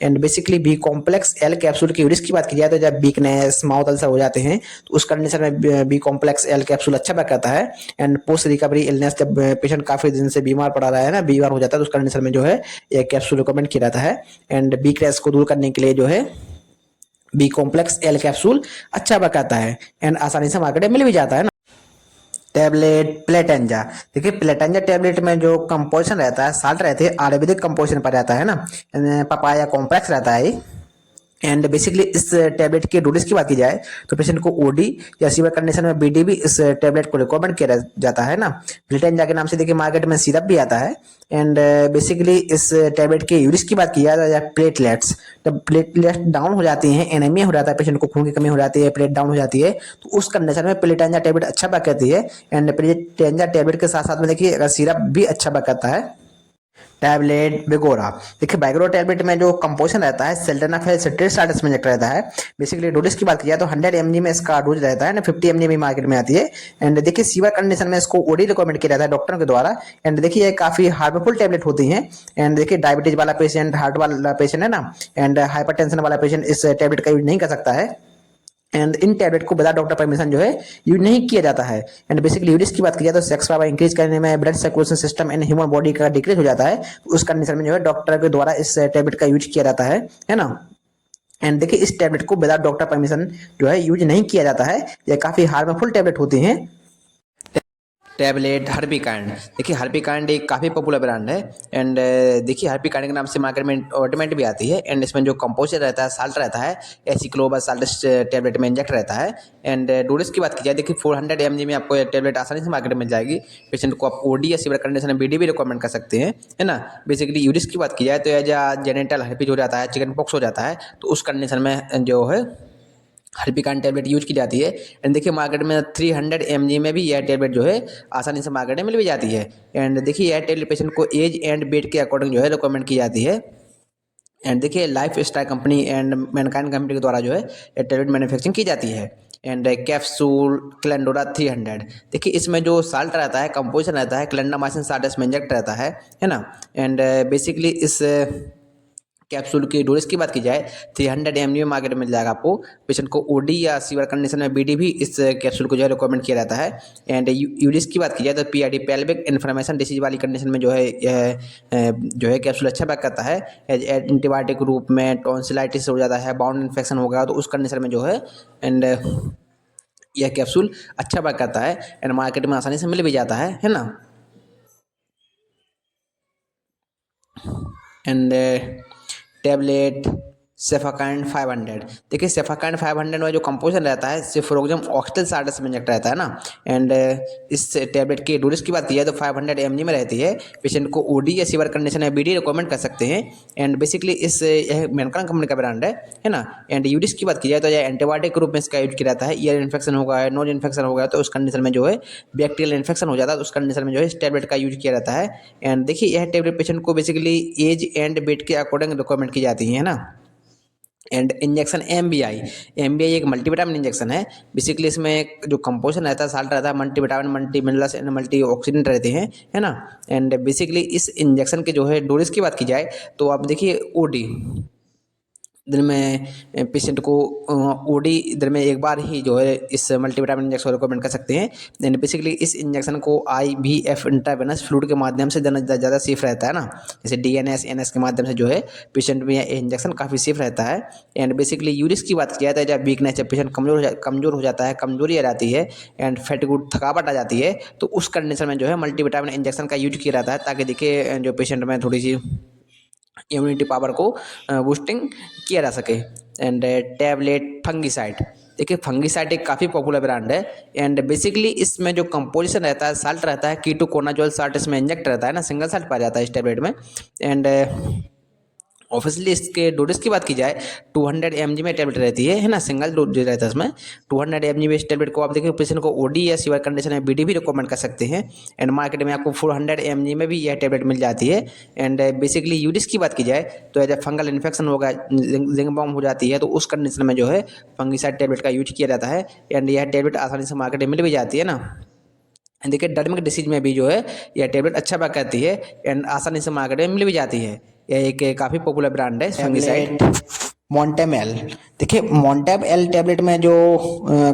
And basically B complex L capsule की यूरिस की बात की जाए तो जब वीकनेस माउथ अल्सर हो जाते हैं तो उस कंडीशन में बी कॉम्प्लेक्स एल कैप्सूल अच्छा वर्क करता है। एंड पोस्ट रिकवरी इलनेस जब पेशेंट काफी दिन से बीमार पड़ा रहा है ना बीमार हो जाता है तो उस कंडीशन में जो है यह कैप्सूल रिकमेंड किया जाता है। एंड वीकनेस को दूर करने के लिए जो है बी कॉम्प्लेक्स एल कैप्सूल अच्छा वर्क करता है एंड आसानी से मार्केट में मिल भी जाता है ना। टैबलेट प्लेटेंजा, देखिए प्लेटेंजा टैबलेट में जो कंपोजिशन रहता है साल्ट रहते हैं आयुर्वेदिक कंपोजिशन पर रहता है ना, पपाया कॉम्प्लेक्स रहता है। एंड बेसिकली इस टैबलेट के डोजेस की बात की जाए तो पेशेंट को ओडी या सीवर कंडीशन में बीडी भी इस टैबलेट को रिकमेंड किया जाता है ना। प्लेटेंजा के नाम से देखिए मार्केट में सिरप भी आता है। एंड बेसिकली इस टैबलेट के यूरिस की बात की जाए तो प्लेटलेट्स जब प्लेटलेट्स डाउन हो जाती हैं एनीमिया हो जाता है पेशेंट को खून की कमी हो जाती है प्लेट डाउन हो जाती है तो उस कंडीशन में प्लेटेंजा टैबलेट अच्छा वर्क करती है। एंड प्लेटेंजा टैबलेट के साथ साथ में देखिए सिरप भी अच्छा वर्क करता है। टैबलेट बेगोरा, देखिए बेगोरा टैबलेट में जो कंपोजिशन रहता है सिल्डेनाफिल सिट्रेट साल्ट इसमें इंजेक्ट रहता है। बेसिकली डोजेस की बात की जाए तो 100 mg में इसका डोज रहता है ना 50 mg में मार्केट में आती है। एंड देखिए सीवर कंडीशन में इसको ओडी रिकमेंड किया जाता है डॉक्टरों के द्वारा। एंड देखिए ये काफी हार्मफुल टैबलेट होती हैं। एंड देखिए डायबिटीज वाला पेशेंट हार्ट वाला पेशेंट है ना एंड हाइपरटेंशन वाला पेशेंट इस टैबलेट का यूज नहीं कर सकता है। एंड इन टैबलेट को विदाउट डॉक्टर परमिशन जो है यूज नहीं किया जाता है। एंड बेसिकली यूज की बात की जाए तो सेक्स पावर इंक्रीज करने में, blood circulation system and human body का डिक्रीज हो जाता है, तो उस कंडीशन में जो है डॉक्टर के द्वारा इस टैबलेट का यूज किया जाता है ना। एंड देखिए इस टैबलेट को विदाउट डॉक्टर परमिशन जो है यूज नहीं किया जाता है, ये काफी हार्मफुल टैबलेट होते हैं। टैबलेट हर्पिकाइंड, देखिए हर्पिकाइंड एक काफ़ी पॉपुलर ब्रांड है। एंड देखिए हर्पिकाइंड के नाम से मार्केट में ऑटोमेट भी आती है। एंड इसमें जो कंपोजर रहता है, साल्ट रहता है, एसिक्लोबा साल्ट टैबलेट में इंजेक्ट रहता है। एंड डोज की बात की जाए, देखिए 400 mg में आपको टैबलेट आसानी से मार्केट में मिल जाएगी। पेशेंट को आप ओडी या सीवियर कंडीशन में बीडी भी रिकमेंड कर सकते हैं, है ना। बेसिकली यूरिस की बात की जाए तो एज जेनेटल हर्पीज हो जाता है, चिकन पॉक्स हो जाता है, तो उस कंडीशन में जो है हर्पिकाइंड टैबलेट यूज की जाती है। एंड देखिए मार्केट में 300 mg में भी यह टैबलेट जो है आसानी से मार्केट में मिल भी जाती है। एंड देखिए यह टैबलेट पेशेंट को एज एंड वेट के अकॉर्डिंग जो है रिकमेंड की जाती है। एंड देखिए life style company and Mankind company के द्वारा जो है यह टैबलेट मैन्युफैक्चरिंग की जाती है। एंड कैप्सूल क्लेंडोरा 300, देखिए इसमें जो साल्ट रहता है, कंपोजिशन रहता है, क्लेंडामाइसिन साल्ट इसमें इंजेक्ट रहता है ना। एंड बेसिकली इस कैप्सूल की डोज की बात की जाए 300 mg में मार्केट में मिल जाएगा आपको। पेशेंट को ओडी या सीवियर कंडीशन में बीडी भी इस कैप्सूल को जो है रिकमेंड किया जाता है। एंड यूरिस की बात की जाए तो पीआईडी पेल्विक इन्फ्लेमेशन डिसीज वाली कंडीशन में जो है यह जो है कैप्सूल अच्छा वर्क करता है। एंटीबायोटिक के रूप में टॉन्सिलाइटिस हो जाता है, बाउंड इन्फेक्शन हो गया तो उस कंडीशन में जो है एंड यह कैप्सूल अच्छा वर्क करता है एंड मार्केट में आसानी से मिल भी जाता है ना। एंड टैबलेट सेफाकाइंड 500, देखिए सेफाकाइंड 500 में जो कंपोजिशन रहता है सिफ्रोक्सम ऑक्टेल साल्ट में इंजेक्ट रहता है ना। एंड इस टैबलेट की डोज की बात की जाए तो 500 mg में रहती है। पेशेंट को ओडी या सीवियर कंडीशन में बीडी रिकमेंड कर सकते हैं। एंड बेसिकली यह मैनकाइंड कंपनी का ब्रांड है ना। एंड यूरिस की बात की जाए तो यह एंटीबायोटिक के रूप में इसका यूज किया जाता है। ईयर इन्फेक्शन हो गया है, नोज इन्फेक्शन हो गया तो उस कंडीशन में जो है बैक्टीरियल इन्फेक्शन हो जाता है, तो उस कंडीशन में जो है इस टैबलेट का यूज किया जाता है। एंड देखिए यह टैबलेट पेशेंट को बेसिकली एज एंड वेट के अकॉर्डिंग रिकमेंड की जाती है ना। एंड इंजेक्शन एमबीआई एक मल्टीविटामिन इंजेक्शन है। बेसिकली इसमें एक जो कंपोजिशन रहता है, साल्ट रहता है, multivitamin, multi minerals and multi oxidant रहते हैं, है ना। एंड बेसिकली इस इंजेक्शन के जो है डोज की बात की जाए तो आप देखिए ओडी दिन में पेशेंट को ओडी दिन में एक बार ही जो है इस मल्टीविटामिन इंजेक्शन रिकमेंड कर सकते हैं। एंड बेसिकली इस इंजेक्शन को आईवीएफ इंट्रावेनस फ्लूइड के माध्यम से देना ज़्यादा सेफ रहता है ना। जैसे डीएनएस एनएस के माध्यम से जो है पेशेंट में यह इंजेक्शन काफ़ी सेफ रहता है। एंड बेसिकली यूरिस की बात की जाए तो जब वीकनेस है, पेशेंट कमजोर हो जाता है, कमजोरी आ जाती है एंड फैटिग थकावट आ जाती है, तो उस कंडीशन में जो है मल्टीविटामिन इंजेक्शन का यूज किया जाता है ताकि देखिए जो पेशेंट में थोड़ी सी इम्यूनिटी पावर को बूस्टिंग किया जा सके। एंड टैबलेट फंगिसाइड, देखिए फंगिसाइड एक काफ़ी पॉपुलर ब्रांड है। एंड बेसिकली इसमें जो कंपोजिशन रहता है, साल्ट रहता है, कीटोकोनाजोल साल्ट इसमें इंजेक्ट रहता है ना, सिंगल साल्ट पाया जाता है इस टैबलेट में। एंड ऑब्वियसली इसके डोजेस की बात की जाए 200 mg में टैबलेट रहती है ना, सिंगल डोज रहता है इसमें। 200 mg में इस टैबलेट को आप देखिए पेशेंट को ओडी या सीवियर कंडीशन में बीडी भी रिकमेंड कर सकते हैं। एंड मार्केट में आपको 400 mg में भी यह टैबलेट मिल जाती है। एंड बेसिकली यूरिस की बात की जाए तो एज फंगल इन्फेक्शन होगा, जिंक बॉम्ब हो जाती है, तो उस कंडीशन में जो है फंगिसाइड टैबलेट का यूज किया जाता है। एंड यह टैबलेट आसानी से मार्केट में मिल भी जाती है ना। देखिए डर्मिक डिसीज में भी जो है यह टैबलेट अच्छा वर्क करती है एंड आसानी से मार्केट में मिल भी जाती है। यह एक काफ़ी पॉपुलर ब्रांड है फंगिसाइड। मोंटेम एल, देखिए मोंटेम एल टैबलेट में जो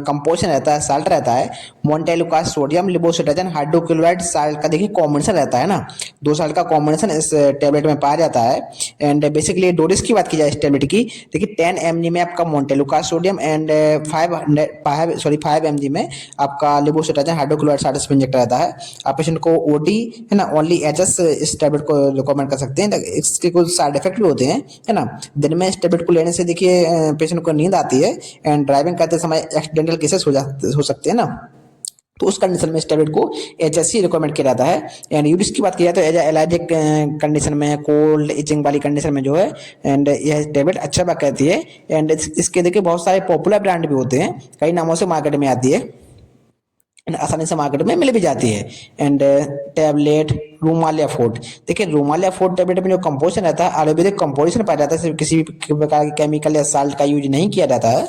कंपोजिशन रहता है, साल्ट रहता है, मोंटेलुका सोडियम लिबोसिट्राजन हाइड्रोक्लोराइड साल्ट का देखिए कॉम्बिनेशन रहता है ना। 2 साल्ट का कॉम्बिनेशन इस टैबलेट में पाया जाता है। एंड बेसिकली डोजेस की बात की जाए इस टैबलेट की, देखिए 10 mg में आपका मोंटेलुका सोडियम एंड 5 mg में आपका लिबोसिट्राजन हाइड्रोक्लोराइड साल्ट इंजेक्ट रहता है। आप पेशेंट को ओडी है ना ओनली एचएस इस टैबलेट को रिकमेंड कर सकते हैं। इसके कुछ साइड इफेक्ट भी होते हैं, है ना। दिन में इस टैबलेट को लेने से देखिए पेशेंट को नींद आती है एंड ड्राइविंग करते समय एक्सीडेंटल केसेस हो सकते हैं ना, तो उस कंडीशन में इस टैबलेट को एचएससी रिकमेंड किया जाता है। एंड यूरिस की बात की जाए तो एज एलर्जिक कंडीशन में, कोल्ड इचिंग वाली कंडीशन में जो है एंड यह टैबलेट अच्छा वर्क करती है। एंड इसके देखिए बहुत सारे पॉपुलर ब्रांड भी होते हैं, कई नामों से मार्केट में आती है, आसानी से मार्केट में मिल भी जाती है। एंड टैबलेट रूमालिया फोर्ट, देखिए रूमालिया फोर्ट टैबलेट में जो कंपोजिशन रहता है आयुर्वेदिक कंपोजिशन पाया जाता है, सिर्फ किसी भी प्रकार के केमिकल या साल्ट का यूज नहीं किया जाता है।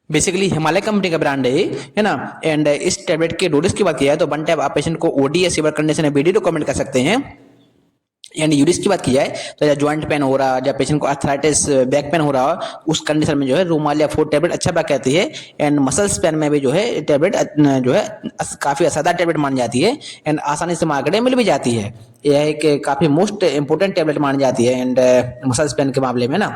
बेसिकली हिमालय कंपनी का ब्रांड है ना। एंड इस टैबलेट के डोजेस की बात की जाए तो 1 टैब आप पेशेंट को ओडी या सीवियर कंडीशन में बीडी रिकमेंड कर सकते हैं। एंड यूरिस की बात की जाए तो या जॉइंट पेन हो रहा, या पेशेंट को अर्थराइटिस बैक पेन हो रहा, उस कंडीशन में जो है रूमाल या 4 टैबलेट अच्छा बैक कहती है। एंड मसल्स पेन में भी जो है टैबलेट जो है काफ़ी असरदार टैबलेट मानी जाती है एंड आसानी से मार्केट में मिल भी जाती है। यह एक काफ़ी मोस्ट इंपॉर्टेंट टैबलेट मानी जाती है एंड मसल्स पेन के मामले में ना।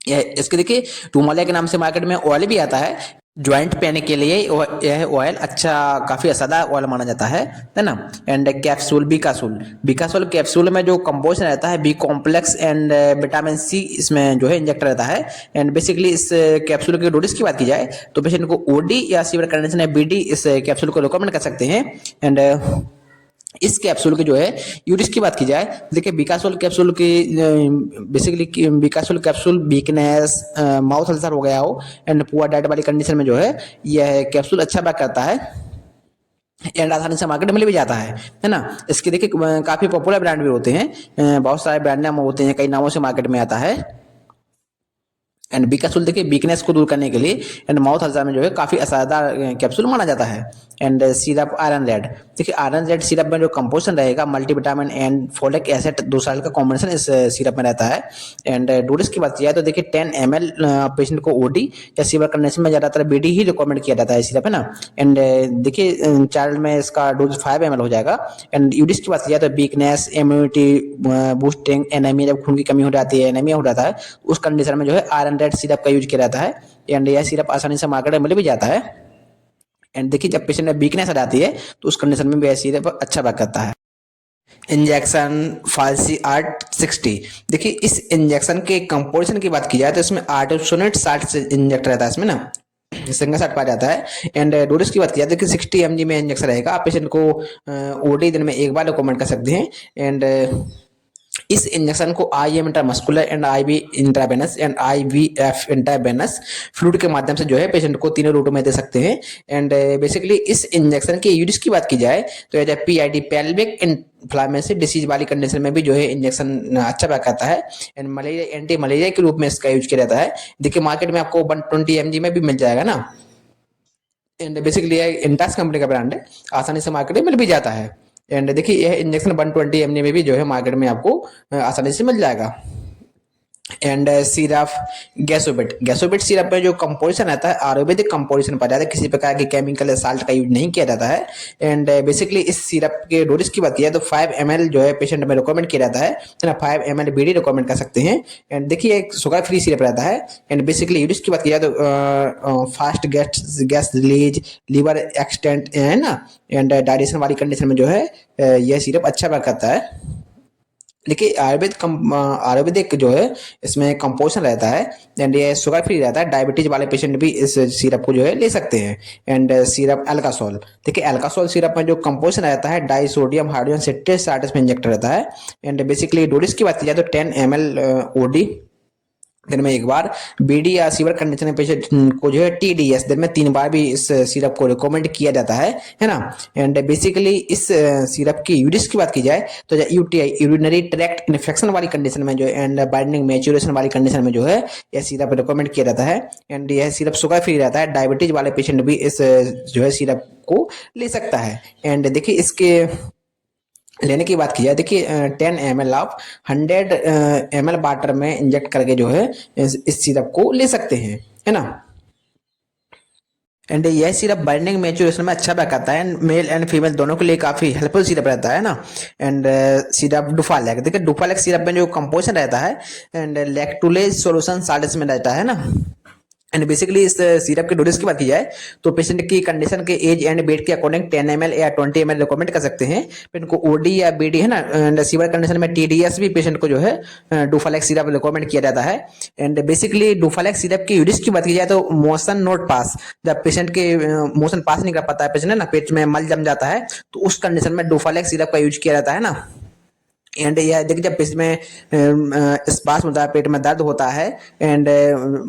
यह इसके देखिए रूमालिया के नाम से मार्केट में ऑयल भी आता है ज्वाइंट पेन के लिए। यह ऑयल अच्छा काफ़ी असरदार ऑयल माना जाता है ना। And capsule Becosules, Becosules capsule में जो कंपोजिशन रहता है B complex and vitamin C इसमें जो है इंजेक्ट रहता है। एंड बेसिकली इस कैप्सूल की डोजेस की बात की जाए तो पेशेंट को ओडी या सीवियर कंडीशन या बीडी इस कैप्सूल को रिकमेंड कर सकते हैं। एंड इस कैप्सूल की जो है यूरिस की बात की जाए, देखिए बिकासोल कैप्सूल की बेसिकली बिकासोल कैप्सूल वीकनेस, माउथ अल्सर हो गया हो एंड पुअर डाइट वाली कंडीशन में जो है यह कैप्सूल अच्छा बैक करता है एंड आसानी से मार्केट में मिल भी जाता है ना। इसके देखिए काफ़ी पॉपुलर ब्रांड भी होते हैं, बहुत सारे ब्रांड नाम होते हैं, कई नामों से मार्केट में आता है। एंड बिकासूल देखिए वीकनेस को दूर करने के लिए एंड माउथ अल्सर में जो है काफ़ी असरदार कैप्सूल माना जाता है। एंड सिरप आयरन रेड, देखिए आयरन रेड सिरप में जो कंपोजिशन रहेगा मल्टीविटामिन एंड फोलिक एसिड 2 साल का कॉम्बिनेशन इस सिरप में रहता है। एंड डोजेस की बात की जाए तो देखिए 10 ml पेशेंट को ओडी या सीवर कंडीशन में ज़्यादातर बीडी ही रिकमेंड किया जाता है सिरप, है ना। एंड देखिए चाइल्ड में इसका डोज 5 ml हो जाएगा। एंड यूरिस की बात की जाए तो वीकनेस, इम्यूनिटी बूस्टिंग, एनीमिया, जब खून की कमी हो जाती है, एनीमिया हो जाता है, उस कंडीशन में जो है आयरन रेड सिरप का यूज किया जाता है। एंड यह सिरप आसानी से मार्केट में मिल भी जाता है। एंड देखिए जब पेशेंट में वीकनेस आ जाती है तो उस कंडीशन में भी यह सिरप अच्छा वर्क करता है। इंजेक्शन फाल्सी आर्ट 60, देखिए इस इंजेक्शन के कंपोजिशन की बात की जाए तो इसमें आर्टिसोनेट 60 इंजेक्ट रहता है इसमें ना, सिंगल शॉट पाया जाता है। एंड डोजेस की बात की जाए तो 60 mg में इंजेक्शन रहेगा। आप पेशेंट को ओडी दिन में एक बार रिकमेंड कर सकते हैं। एंड इस इंजेक्शन को IM intramuscular and IV intravenous and IVF intravenous fluid के माध्यम से जो है पेशेंट को तीनों रूटों में दे सकते हैं। एंड बेसिकली इस इंजेक्शन के यूज की बात की जाए तो as PID pelvic inflammatory disease वाली कंडीशन में भी जो है इंजेक्शन अच्छा वर्क करता है। एंड मलेरिया एंटी मलेरिया के रूप में इसका यूज किया जाता है। देखिए मार्केट में आपको 120 mg में भी मिल जाएगा ना। एंड बेसिकली यह इंटास कंपनी का ब्रांड है, आसानी से मार्केट में मिल भी जाता है। एंड देखिए यह इंजेक्शन 120 mg में भी जो है मार्केट में आपको आसानी से मिल जाएगा। एंड सिरप गैसोबेट, गैसोबेट सिरप में जो कंपोजिशन रहता है आयुर्वेदिक कंपोजिशन पाया जाता है, किसी प्रकार के केमिकल साल्ट का यूज नहीं किया जाता है। एंड बेसिकली इस सिरप के डोजेस की बात की जाए तो 5 ml जो है पेशेंट में रिकमेंड किया जाता है ना, 5 ml बीडी रिकमेंड कर सकते हैं। एंड देखिए एक शुगर फ्री सिरप रहता है। एंड बेसिकली यूज की बात की जाए तो fast gas release, liver extent है ना, एंड डाइजेशन वाली कंडीशन में जो है यह सिरप अच्छा वर्क करता है। देखिए आयुर्वेदिक जो है इसमें कंपोजिशन रहता है एंड ये शुगर फ्री रहता है। डायबिटीज वाले पेशेंट भी इस सिरप को जो है ले सकते हैं। एंड सिरप एल्कासोल, देखिए एल्कासोल सिरप में जो कंपोजिशन रहता है die sodium hydrogen citrate starts में इंजेक्ट रहता है। एंड बेसिकली डोजेस की बात की जाए तो 10 ml ओडी दिन में एक बार, बीडी या सीवर कंडीशन पेशेंट को जो है TDS दिन में 3 बार भी इस सिरप को रिकमेंड किया जाता है ना। एंड बेसिकली इस सिरप की यूरिस की बात की जाए तो UTI यूरिनरी ट्रैक्ट इन्फेक्शन वाली कंडीशन में जो है एंड बाइंडिंग मैच्योरेशन वाली कंडीशन में जो है यह सिरप रिकमेंड किया जाता है। एंड यह सिरप शुगर फ्री रहता है, डायबिटीज वाले पेशेंट भी इस जो है सिरप को ले सकता है। एंड देखिए इसके लेने की बात की जाए, देखिए 10 ml ऑफ 100 ml वाटर में इंजेक्ट करके जो है इस सिरप को ले सकते हैं, है ना। एंड यह सिरप बाइंडिंग मैच्योरेशन में अच्छा करता है, मेल एंड फीमेल दोनों के लिए काफ़ी हेल्पफुल सिरप रहता है ना। एंड सिरप डुफालेक, देखिए डुफालेक सिरप में जो कंपोजिशन रहता है एंड लैक्टुलेज सॉल्यूशन साल्ट में रहता है ना। एंड बेसिकली इस सिरप के डोजेस की बात की जाए तो पेशेंट की कंडीशन के एज एंड वेट के अकॉर्डिंग 10 ml या 20 ml रिकमेंड कर सकते हैं। पेशेंट को ओडी या बीडी है ना, एंड सीवर कंडीशन में TDS भी पेशेंट को जो है डुफालेक सिरप रिकमेंड किया जाता है। एंड बेसिकली डुफालेक सिरप की यूजेस की बात की जाए तो मोशन नोट पास, जब पेशेंट के मोशन पास नहीं कर पाता है पेशेंट है ना, पेट में मल जम जाता है, तो उस कंडीशन में डुफालेक सिरप का यूज किया जाता है ना। एंड यह देखिए जब पेट में स्पास होता है, पेट में दर्द होता है एंड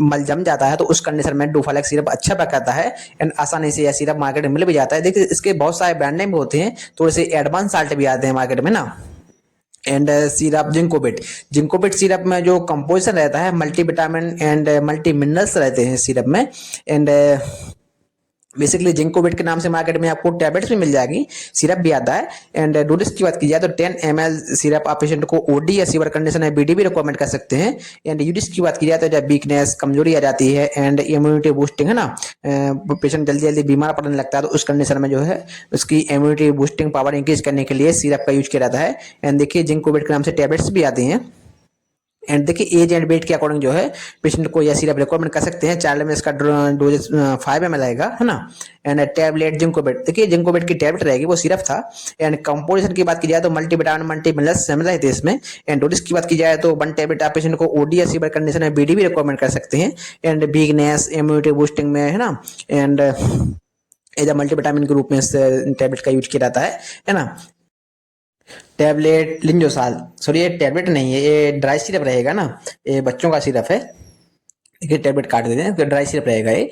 मल जम जाता है, तो उस कंडीशन में डुफालेक सिरप अच्छा वर्क करता है एंड आसानी से यह सिरप मार्केट में मिल भी जाता है। देखिए इसके बहुत सारे ब्रांड नेम होते हैं, थोड़े से एडवांस साल्ट भी आते हैं मार्केट में ना। एंड सिरप जिंकोबिट, जिंकोबिट सिरप में जो कंपोजिशन रहता है मल्टीविटामिन एंड मल्टी मिनरल्स रहते हैं सिरप में। एंड बेसिकली जिंकोविट के नाम से मार्केट में आपको टैबलेट्स भी मिल जाएगी, सिरप भी आता है। एंड डोजेस की बात की जाए तो 10 ml सिरप आप पेशेंट को ओडी या सीवियर कंडीशन है बीडी भी रिकमेंड कर सकते हैं। एंड यूडिस की बात की जाए तो जब वीकनेस कमजोरी आ जाती है एंड इम्यूनिटी बूस्टिंग है ना, पेशेंट जल्दी जल्दी बीमार पड़ने लगता है तो उस कंडीशन में जो है उसकी इम्यूनिटी बूस्टिंग पावर इंक्रीज करने के लिए सिरप का यूज किया जाता है। एंड देखिए जिंकोविट के नाम से टैबलेट्स भी आती हैं। एंड देखिए एज एंड वेट के अकॉर्डिंग जो है पेशेंट को यह सिरप रिकमेंड कर सकते हैं। चाइल्ड में इसका डोजेस 5 ml आएगा है ना। एंड टैबलेट जिंकोवेट, देखिए जिंकोवेट की टैबलेट रहेगी वो सिरप था। एंड कंपोजिशन की बात की जाए तो मल्टीविटामिन मल्टी मिनरल्स शामिल रहते हैं इसमें। एंड डोजेस की बात की जाए तो 1 टैबलेट आप पेशेंट को ओडी या सीवियर कंडीशन में बीडी भी रिकमेंड कर सकते हैं। एंड वीकनेस इम्यूनिटी बूस्टिंग में है ना, एंड एज अ मल्टीविटामिन के रूप में इस टैबलेट का यूज किया जाता है ना। टैबलेट लिंजोसाल, सॉरी ये टैबलेट नहीं है, ये ड्राई सिरप रहेगा ना, ये बच्चों का सिरप है। देखिए टैबलेट काट देते हैं तो ड्राई सिरप रहेगा ये,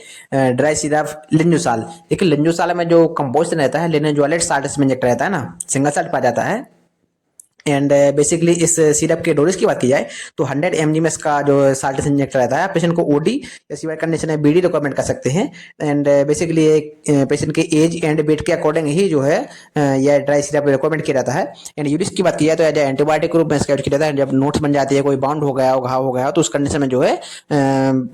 ड्राई सिरप लिंजोसाल। देखिए लिंजोसाल में जो कंपोजिशन रहता है लिनेजोलेट साल्ट में इंजेक्ट रहता है ना, सिंगल साल्ट पा जाता है। एंड बेसिकली इस सिरप के डोजेस की बात की जाए तो 100 mg में इसका जो साल्ट इंजेक्ट रहता है पेशेंट को ओडी या सीवियर कंडीशन में बीडी रिकमेंड कर सकते हैं। एंड बेसिकली पेशेंट के एज एंड वेट के अकॉर्डिंग ही जो है यह ड्राई सिरप रिकमेंड किया जाता है। एंड यूरिस की बात की जाए तो एज एंटीबायोटिक रूप में इसका यूज किया जाता है। जब नोट्स बन जाती है, कोई बाउंड हो गया हो, घाव हो गया हो, तो उस कंडीशन में जो है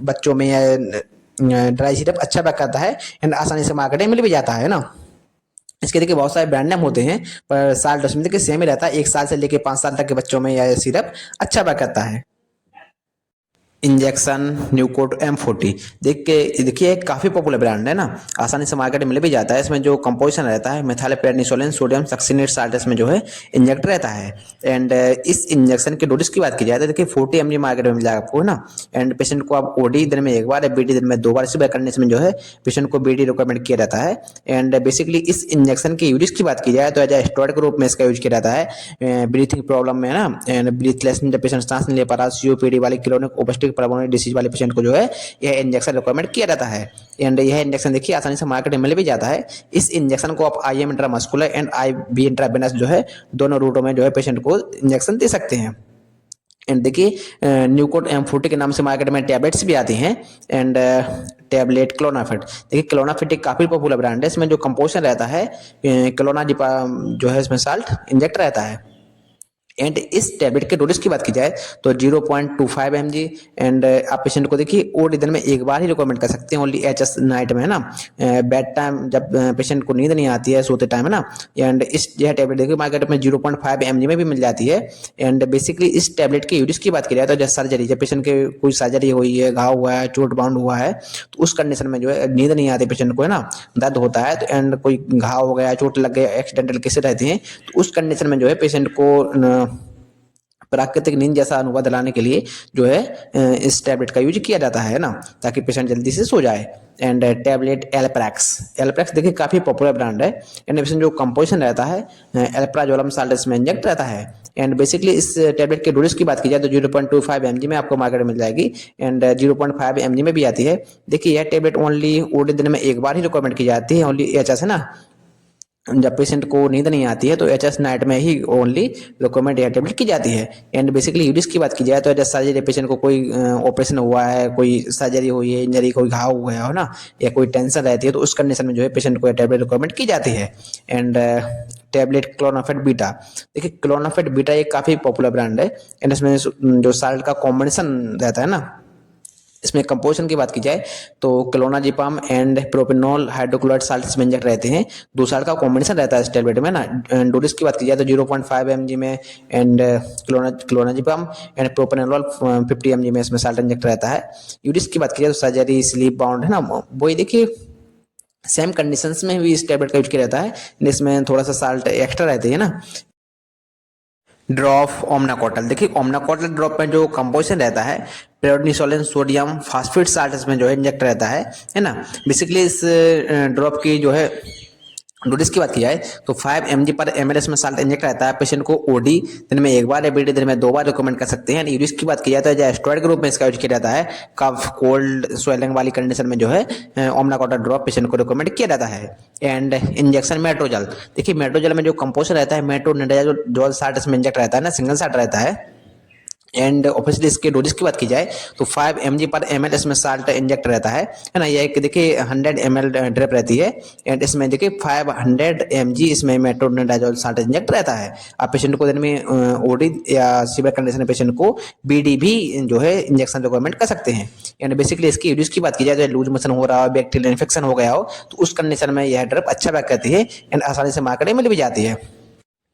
बच्चों में ड्राई सिरप अच्छा वर्क करता है एंड आसानी से मार्केट में मिल भी जाता है ना। इसके देखिए बहुत सारे ब्रांड नेम होते हैं पर साल डोज में देखिए सेम ही रहता है। 1 साल से लेके 5 साल तक के बच्चों में यह सिरप अच्छा वर्क करता है। इंजेक्शन न्यूकोट M40, देखिए काफी पॉपुलर ब्रांड है ना, आसानी से मार्केट में मिल भी जाता है। इसमें जो कंपोजिशन रहता है मेथाइलपेनिसोलिन सोडियम सक्सिनेट साल्ट इसमें जो है इंजेक्ट रहता है। एंड इस इंजेक्शन के डोजेस की बात की जाए तो देखिए 40 mg मार्केट में मिल जाएगा आपको है ना। एंड पेशेंट को आप ओडी दिन में 1 बार या बीडी दिन में 2 बार इसी करने से जो है पेशेंट को बीडी रिकमेंड किया जाता है। एंड बेसिकली इस इंजेक्शन के यूज की बात की जाए तो एज स्टेरॉइड के रूप में इसका यूज किया जाता है ब्रीथिंग प्रॉब्लम में है ना, एंड ब्रीथलेस जब पेशेंट सांस नहीं ले पा रहा, सीओपीडी वाले क्रोनिक ओबस्ट्रक्टिव पल्मोनरी डिसीज वाले पेशेंट को जो है यह इंजेक्शन रिकमेंड किया जाता है। एंड यह इंजेक्शन देखिए आसानी से मार्केट में मिल भी जाता है। इस इंजेक्शन को आप IM intramuscular and IV intravenous जो है दोनों रूटों में जो है पेशेंट को इंजेक्शन दे सकते हैं। एंड देखिए न्यूकोट M40 के नाम से मार्केट में टैबलेट्स भी आती हैं। एंड टैबलेट क्लोनाफिट, देखिए क्लोनाफिट एक काफ़ी पॉपुलर ब्रांड है। इसमें जो कंपोजिशन रहता है क्लोनाजिपाम जो है इसमें साल्ट इंजेक्ट रहता है। एंड इस टैबलेट के डोजेस की बात की जाए तो 0.25 mg। एंड आप पेशेंट को देखिए ओडी दिन में 1 बार ही रिकमेंड कर सकते हैं, ओनली HS नाइट में है ना, बेड टाइम जब पेशेंट को नींद नहीं आती है सोते टाइम है ना। एंड इस यह टैबलेट देखिए मार्केट में 0.5 mg में भी मिल जाती है। एंड बेसिकली इस टैबलेट के यूज की बात की जाए तो जब सर्जरी, जब पेशेंट के कोई सर्जरी हुई है, घाव हुआ है, चोट बाउंड हुआ है, तो उस कंडीशन में जो है नींद नहीं आती पेशेंट को है ना, दर्द होता है तो एंड कोई घाव हो गया, चोट लग गया, एक्सीडेंटल केसेस रहते हैं, तो उस कंडीशन में जो है पेशेंट को प्राकृतिक नींद जैसा अनुभव दिलाने के लिए जो है इस टैबलेट का यूज किया जाता है ना, ताकि पेशेंट जल्दी से सो जाए। एंड टैबलेट एल्प्रैक्स देखिए काफ़ी पॉपुलर ब्रांड है। एंड इसमें जो कंपोजिशन रहता है एल्प्राजोलम साल्ट इसमें इंजेक्ट रहता है। एंड बेसिकली इस टैबलेट के डोजेस की बात की जाए तो 0.25 mg में आपको मार्केट में मिल जाएगी। एंड 0.5 mg में भी आती है। देखिए यह टैबलेट ओनली ओडी दिन में 1 बार ही रिकमेंड की जाती है, ओनली HS है ना, जब पेशेंट को नींद नहीं आती है तो HS नाइट में ही ओनली रिकमेंड यह टैबलेट की जाती है। एंड बेसिकली यूज की बात की जाए तो जब सर्जरी पेशेंट को कोई ऑपरेशन हुआ है, कोई सर्जरी हुई है, इंजरी, कोई घाव हुआ है ना, या कोई टेंशन रहती है, तो उस कंडीशन में जो है पेशेंट को यह टैबलेट रिकमेंड की जाती है। एंड टैबलेट क्लोनाफेट बीटा, देखिए क्लोनाफेट बीटा एक काफ़ी पॉपुलर ब्रांड है। एंड इसमें जो साल्ट का कॉम्बिनेशन रहता है ना, इसमें कंपोजिशन की बात की जाए तो clonazepam and propanol hydrochloride salt इसमें इंजेक्ट रहते हैं। 2 साल्ट का कॉम्बिनेशन रहता है इस टैबलेट में ना। डोजेस की बात की जाए तो 0.5 mg में and clonazepam and propanol 50 mg में इसमें साल्ट इंजेक्ट रहता है। यूरिस की बात की जाए तो सर्जरी, स्लीप बाउंड है ना, वही देखिए सेम कंडीशंस में भी इस टैबलेट का यूज किया रहता है, इसमें थोड़ा सा साल्ट एक्स्ट्रा रहती है ना। ड्रॉप ओमनाकोटल, देखिए ओमनाकोटल ड्रॉप में जो कंपोजिशन रहता है प्रेडनिसोलिन सोडियम फास्फेट साल्ट इसमें जो है इंजेक्ट रहता है ना। बेसिकली इस ड्रॉप की जो है डोजेस की बात की जाए तो 5 mg पर ml में साल्ट इंजेक्ट रहता है। पेशेंट को ओडी दिन में 1 बार या बीडी दिन में 2 बार रिकमेंड कर सकते हैं। यूज की बात की जाए तो स्टेरॉइड के रूप में इसका यूज किया जाता है। कफ, कोल्ड, स्वेलिंग वाली कंडीशन में जो है ओमनाकोटल ड्रॉप पेशेंट को रिकमेंड किया जाता है। एंड इंजेक्शन मेट्रोजल, देखिए मेट्रोजल में जो कंपोजिशन रहता है मेट्रोनिडाजोल साल्ट इसमें इंजेक्ट रहता है ना, सिंगल साल्ट रहता है। एंड ऑब्वियसली इसके डोजेस की बात की जाए तो 5 mg पर ml इसमें साल्ट इंजेक्ट रहता है ना। ये एक देखिए 100 ml ड्रिप रहती है एंड इसमें देखिए 500 mg इसमें मेट्रोनिडाजोल साल्ट इंजेक्ट रहता है। आप पेशेंट को दिन में ओडी या सीवियर कंडीशन पेशेंट को बीडी भी जो है इंजेक्शन रिकमेंड कर सकते हैं। एंड बेसिकली इसकी यूज की बात की जाए तो लूज मोशन हो रहा हो, बैक्टीरियल इन्फेक्शन हो गया हो तो उस कंडीशन में यह ड्रिप अच्छा वर्क करती है एंड आसानी से मार्केट में मिल भी जाती है।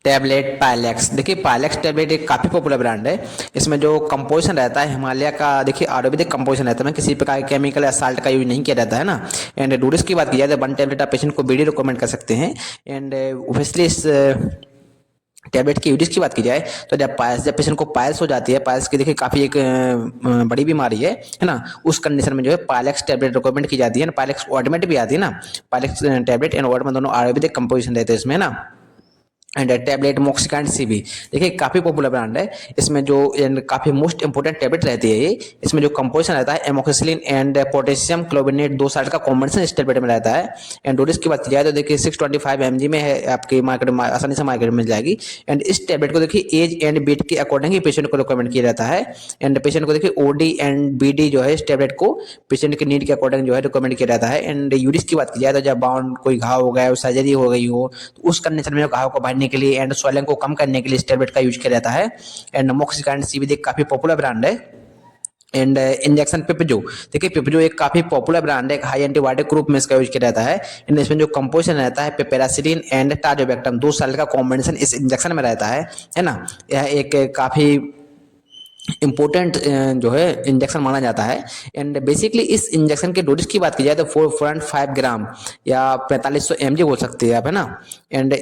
टैबलेट पायलेक्स, देखिए पायलेक्स टैबलेट एक काफ़ी पॉपुलर ब्रांड है। इसमें जो कंपोजिशन रहता है हिमालय का देखिए आयुर्वेदिक कंपोजिशन रहता है ना, किसी प्रकार के केमिकल या साल्ट का यूज नहीं किया जाता है ना। एंड डोजेस की बात की जाए तो 1 टैबलेट आप पेशेंट को बीडी रिकमेंड कर सकते हैं। एंड ओब्वियसली इस टैबलेट की यूजेस की बात की जाए तो जब पेशेंट को पायल्स हो जाती है, पायल्स की देखिए काफ़ी एक बड़ी बीमारी है ना, उस कंडीशन में जो है पायलेक्स टैबलेट रिकमेंड की जाती है ना। पायलेक्स ऑइंटमेंट भी आती है ना, पायलेक्स टैबलेट एंड ऑइंटमेंट दोनों आयुर्वेदिक कंपोजिशन रहते हैं इसमें ना। एंड टैबलेट मॉक्सिकांड सीबी देखिए काफ़ी पॉपुलर ब्रांड है। इसमें जो काफ़ी मोस्ट इंपोर्टेंट टैबलेट रहती है ये, इसमें जो कंपोजिशन रहता है एमोक्सिसिलिन एंड पोटेशियम क्लोबिनेट 2 साल्ट का कॉम्बिनेशन इस टैबलेट में रहता है। एंड डोजेस की बात की जाए तो देखिए 625 mg में है, आपकी मार्केट में आसानी से मार्केट में मिल जाएगी। एंड इस टैबलेट को देखिए एज एंड वेट के अकॉर्डिंग ही पेशेंट को रिकमेंड किया जाता है। एंड पेशेंट को देखिए ओडी एंड बीडी जो है इस टैबलेट को पेशेंट के नीड के अकॉर्डिंग जो है रिकमेंड किया जाता है। एंड यूरिस की बात की जाए तो जब बाउंड कोई घाव हो गया, सर्जरी हो गई हो तो उस कंडीशन में घाव को भरने के लिए एंड swelling को कम करने के लिए इस टैबलेट का यूज किया जाता है। एंड मॉक्सिकांड सीबी काफी पॉपुलर ब्रांड है। एंड इंजेक्शन पिपजो देखिए पिपजो एक काफी पॉपुलर ब्रांड है, एक हाई एंटीबायोटिक ग्रुप में इसका यूज किया जाता है। एंड इसमें जो कंपोजिशन रहता है पेपेरासिलिन एंड टाजोबैक्टम 2 साल का कॉम्बिनेशन इस इंजेक्शन में रहता है ना। यह एक काफी इम्पोर्टेंट जो है इंजेक्शन माना जाता है। एंड बेसिकली इस इंजेक्शन के डोजेस की बात की जाए तो 4.5 ग्राम या 4500 mg बोल सकते हैं आप, है ना। एंड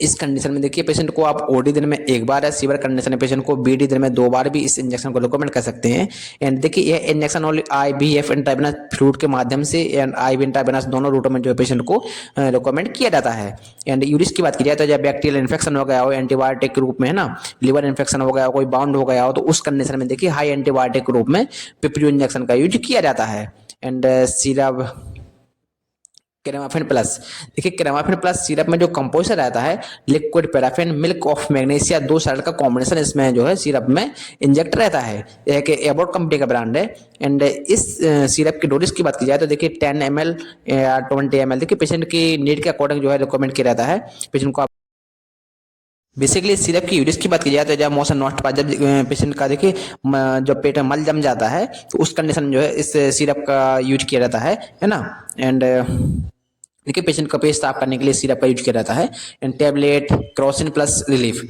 इस कंडीशन में देखिए पेशेंट को आप ओडी दिन में एक बार या सीवियर कंडीशन में पेशेंट को बीडी दिन में 2 बार भी इस इंजेक्शन को रिकमेंड कर सकते हैं। एंड देखिए यह injection only IVF intravenous fluid के माध्यम से एंड आईवी इंट्रावेनस दोनों रूटों में जो पेशेंट को रिकमेंड किया जाता है। एंड यूरिस की बात की जाए तो जब बैक्टीरियल इन्फेक्शन हो गया हो एंटीबायोटिक के रूप में, है ना, लिवर इन्फेक्शन हो गया हो, कोई बाउंड हो गया हो तो उस कंडीशन में देखिए हाई एंटीबायोटिक के रूप में पिपजो इंजेक्शन का यूज किया जाता है। एंड सिरप क्रेमाफिन प्लस देखिए क्रेमाफिन प्लस सिरप में जो कंपोजिशन रहता है liquid paraffin milk of magnesia 2 salt का कॉम्बिनेशन इसमें जो है सिरप में इंजेक्ट रहता है। यह कि एबॉट कंपनी का ब्रांड है। एंड इस सिरप की डोजेस की बात की जाए तो देखिए 10 ml या 20 ml देखिए पेशेंट की नीड के अकॉर्डिंग जो है रिकमेंड किया जाता है पेशेंट को। बेसिकली सिरप की यूजेस की बात की जाए तो जब मोशन नॉट पास, जब पेशेंट का देखिए जब पेट में मल जम जाता है तो उस कंडीशन में जो है इस सिरप का यूज किया जाता है ना। एंड देखिए पेशेंट का पेट साफ करने के लिए सिरप का यूज किया जाता है। And tablet Crocin plus relief,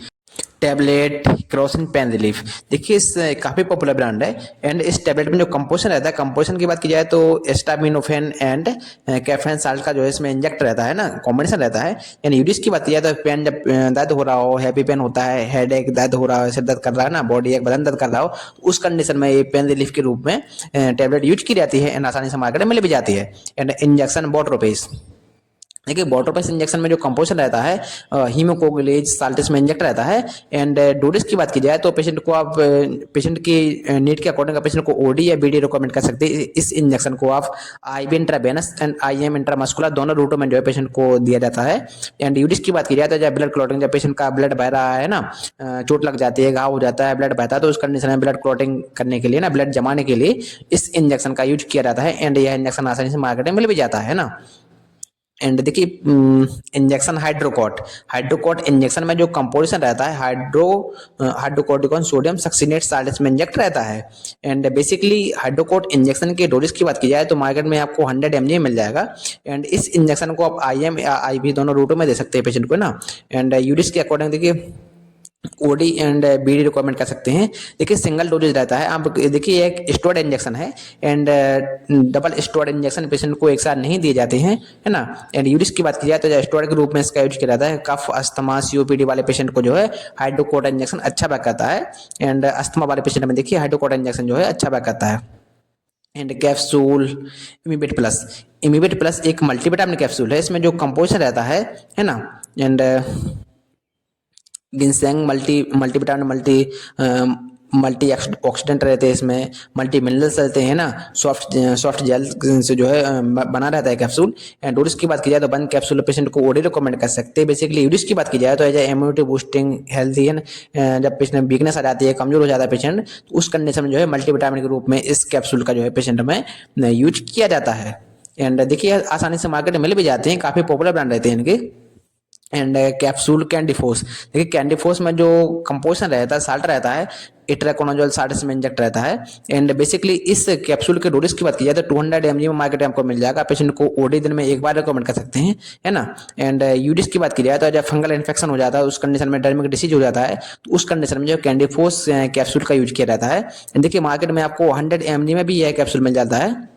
tablet Crocin pain relief देखिए इस काफ़ी पॉपुलर ब्रांड है। एंड इस टैबलेट में जो कंपोजिशन रहता है, कंपोजिशन की बात की जाए तो एस्टामिनोफेन एंड कैफेन साल्ट का जो है इसमें इंजेक्ट रहता है ना, कॉम्बिनेशन रहता है। यानी यूरिस की बात की जाए तो पेन जब दर्द हो रहा हो, हैवी पेन होता है, हेड एक दर्द हो रहा है, सिर दर्द कर रहा है ना, बॉडी एक बदन दर्द कर रहा हो तो उस कंडीशन में ये पेन रिलीफ के रूप में टैबलेट यूज की जाती है एंड आसानी से मार्केट में मिल भी जाती है। एंड इंजेक्शन बोट्रोपेस देखिए बोट्रोपेस इंजेक्शन में जो कंपोजिशन रहता है हीमोकोगुलेज साल्ट इसमें इंजेक्ट रहता है। एंड डोजेस की बात की जाए तो पेशेंट को आप पेशेंट की नीड के अकॉर्डिंग पेशेंट को ओडी या बीडी रिकमेंड कर सकते हैं। इस इंजेक्शन को आप IV intravenous and IM intramuscular दोनों रूटों में जो है पेशेंट को दिया जाता है। एंड यूरिस की बात की जाए तो जब ब्लड क्लॉटिंग, जब पेशेंट का ब्लड बह रहा है ना, चोट लग जाती है, घाव हो जाता है, ब्लड बहता है तो उस कंडीशन में ब्लड क्लॉटिंग करने के लिए ना, ब्लड जमाने के लिए इस इंजेक्शन का यूज किया जाता है। एंड यह इंजेक्शन आसानी से मार्केट में मिल भी जाता है ना। एंड देखिए इंजेक्शन हाइड्रोकॉट इंजेक्शन में जो कंपोजिशन रहता है हाइड्रोकोर्टिकॉन सोडियम सक्सिनेट साल्ट इसमें इंजेक्ट रहता है। एंड बेसिकली हाइड्रोकॉट इंजेक्शन के डोजेस की बात की जाए तो मार्केट में आपको 100 mg मिल जाएगा। एंड इस इंजेक्शन को आप आईएम या आईवी दोनों रूटों में दे सकते हैं पेशेंट को ना। एंड यूरिस के अकॉर्डिंग देखिए ओडी एंड बीडी रिक्वायरमेंट कर सकते हैं। देखिए सिंगल डोजेज रहता है, आप देखिए एक स्टेरॉइड इंजेक्शन है and double steroid injection patient को एक साथ नहीं दिए जाते हैं, है ना। एंड यूरिस की बात की जाए तो स्टेरॉइड के रूप में इसका यूज किया जाता है। कफ अस्थमा सीओपीडी वाले पेशेंट को जो है हाइड्रोकोट इंजेक्शन अच्छा वर्क करता है। एंड अस्थमा वाले पेशेंट में देखिए हाइड्रोकोट इंजेक्शन जो है अच्छा वर्क करता है। एंड कैप्सूल इमीबेट प्लस एक मल्टीविटामिन कैप्सूल है, इसमें जो कंपोजिशन रहता है ना। एंड गिनसेंग मल्टीविटामिन मल्टी ऑक्सीडेंट रहते हैं इसमें, मल्टी मिनरल्स रहते हैं ना, सॉफ्ट जेल से जो है बना रहता है कैप्सूल। एंड डोज की बात की जाए तो 1 कैप्सूल पेशेंट को ओडी रिकमेंड कर सकते हैं। बेसिकली यूडिस की बात की जाए तो एज इम्यूनिटी बूस्टिंग हेल्थी है ना, जब पेशेंट वीकनेस आ जाती है, कमजोर हो जाता है पेशेंट, तो उस कंडीशन में जो है मल्टीविटामिन के रूप में इस कैप्सूल का जो है पेशेंट में यूज किया जाता है। एंड देखिए आसानी से मार्केट में मिल भी जाते हैं, काफी पॉपुलर ब्रांड रहते हैं इनके। एंड कैप्सूल कैंडी फोर्स, देखिए कैंडी फोर्स में जो कंपोजिशन रहता है साल्ट रहता है, इट्राकोनाजोल साल्ट इसमें इंजेक्ट रहता है। एंड बेसिकली इस कैप्सूल के डोजेस की बात की जाए तो 200 mg में मार्केट में आपको मिल जाएगा। पेशेंट को ओडी दिन में एक बार रिकमेंड कर सकते हैं, है ना। एंड यूडिस की बात की जाए तो जब फंगल इन्फेक्शन हो जाता है, उस कंडीशन में डर्मिक डिसीज हो जाता है, तो उस कंडीशन में जो कैंडी फोर्स कैप्सूल का यूज किया जाता है। देखिए मार्केट में आपको 100 mg में भी यह कैप्सूल मिल जाता है।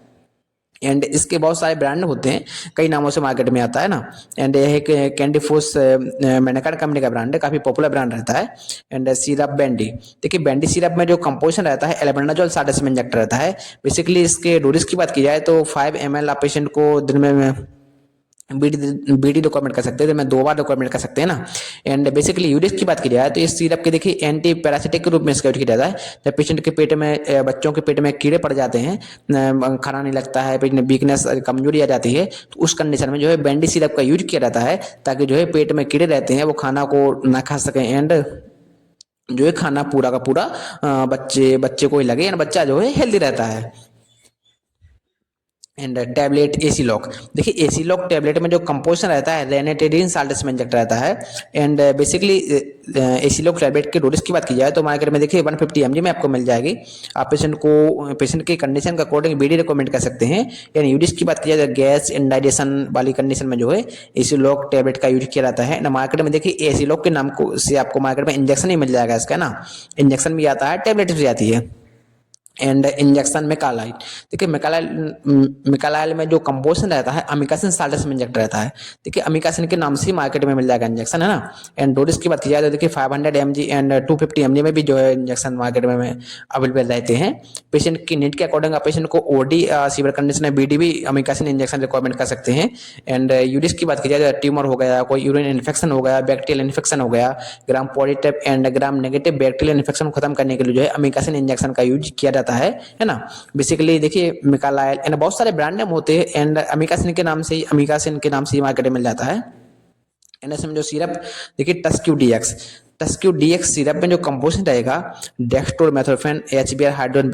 एंड इसके बहुत सारे ब्रांड होते हैं, कई नामों से मार्केट में आता है ना। एंड यह एक कैंडी फोर्स मेनाकार्ड कंपनी का ब्रांड है, काफी पॉपुलर ब्रांड रहता है। एंड सिरप बेंडी, देखिए बेंडी सिरप में जो कंपोजिशन रहता है एल्बेंडाजोल 60 में इंजेक्ट रहता है। बेसिकली इसके डोजेस की बात की जाए तो 5 ml आप पेशेंट को दिन में बीडी रिकमेंड कर सकते हैं, तो मैं 2 बार रिकमेंड कर सकते हैं ना। एंड बेसिकली यूडिस की बात की जाए तो इस सिरप के देखिए एंटी पैरासिटिक के रूप में इसका यूज किया जाता है। जब पेशेंट के पेट में बच्चों के पेट में कीड़े पड़ जाते हैं, खाना नहीं लगता है, पेट में वीकनेस कमजोरी आ जाती है, तो उस कंडीशन में जो है बेंडी सिरप का यूज किया जाता है, ताकि जो है पेट में कीड़े रहते हैं वो खाना को ना खा सकें। एंड जो है खाना पूरा का पूरा बच्चे को ही लगे, एंड बच्चा जो है हेल्दी रहता है। एंड टैबलेट एसी लॉक, देखिए एसी लॉक टैबलेट में जो कंपोजिशन रहता है रेनेटेडिन साल्ट में इंजेक्ट रहता है। And basically AC lock tablet के डोजेस की बात की जाए तो मार्केट में देखिए 150 mg में आपको मिल जाएगी। आप पेशेंट की कंडीशन के अकॉर्डिंग बीडी रिकमेंड कर सकते हैं। यानी यूडिस की बात की जाए तो गैस इंडाइजेशन वाली कंडीशन में जो है एसी लॉक टैबलेट का यूज किया जाता है ना। मार्केट में देखिए एसी लॉक के नाम को से आपको मार्केट में इंजेक्शन ही मिल जाएगा इसका ना, इंजेक्शन भी आता है, टैबलेट भी आती है। एंड इंजेक्शन मेकालाइल, देखिए मेकालाइल में जो कंपोजिशन रहता है अमिकासिन साल्ट में इंजेक्ट रहता है। देखिए अमिकासिन के नाम से मार्केट में मिल जाएगा इंजेक्शन, है ना। एंड डोजेस की बात की जाए तो देखिए 500 mg एंड 250 mg में भी जो है इंजेक्शन मार्केट में अवेलेबल रहते हैं। पेशेंट की नीड के अकॉर्डिंग आप पेशेंट को ओडी सीवियर कंडीशन में बीडी भी अमिकासिन इंजेक्शन रिकमेंड कर सकते हैं। एंड यूडिस की बात की जाए तो ट्यूमर हो गया, कोई यूरिन इन्फेक्शन हो गया, बैक्टीरियल इन्फेक्शन हो गया, gram positive and gram negative bacterial infection को खत्म करने के लिए जो है अमिकासिन इंजेक्शन का यूज किया जाता है ना। बेसिकली देखिए मिकालाइल एंड बहुत सारे ब्रांड नेम होते हैं। एंड अमिकासिन के नाम से ही मार्केट में मिल जाता है। एंड इसमें जो सिरप देखिए टस्क्यू डीएक्स सिरप में जो कंपोजिशन रहेगा डेक्स्ट्रोमेथोर्फेन, एचबीआर हाइड्रोजन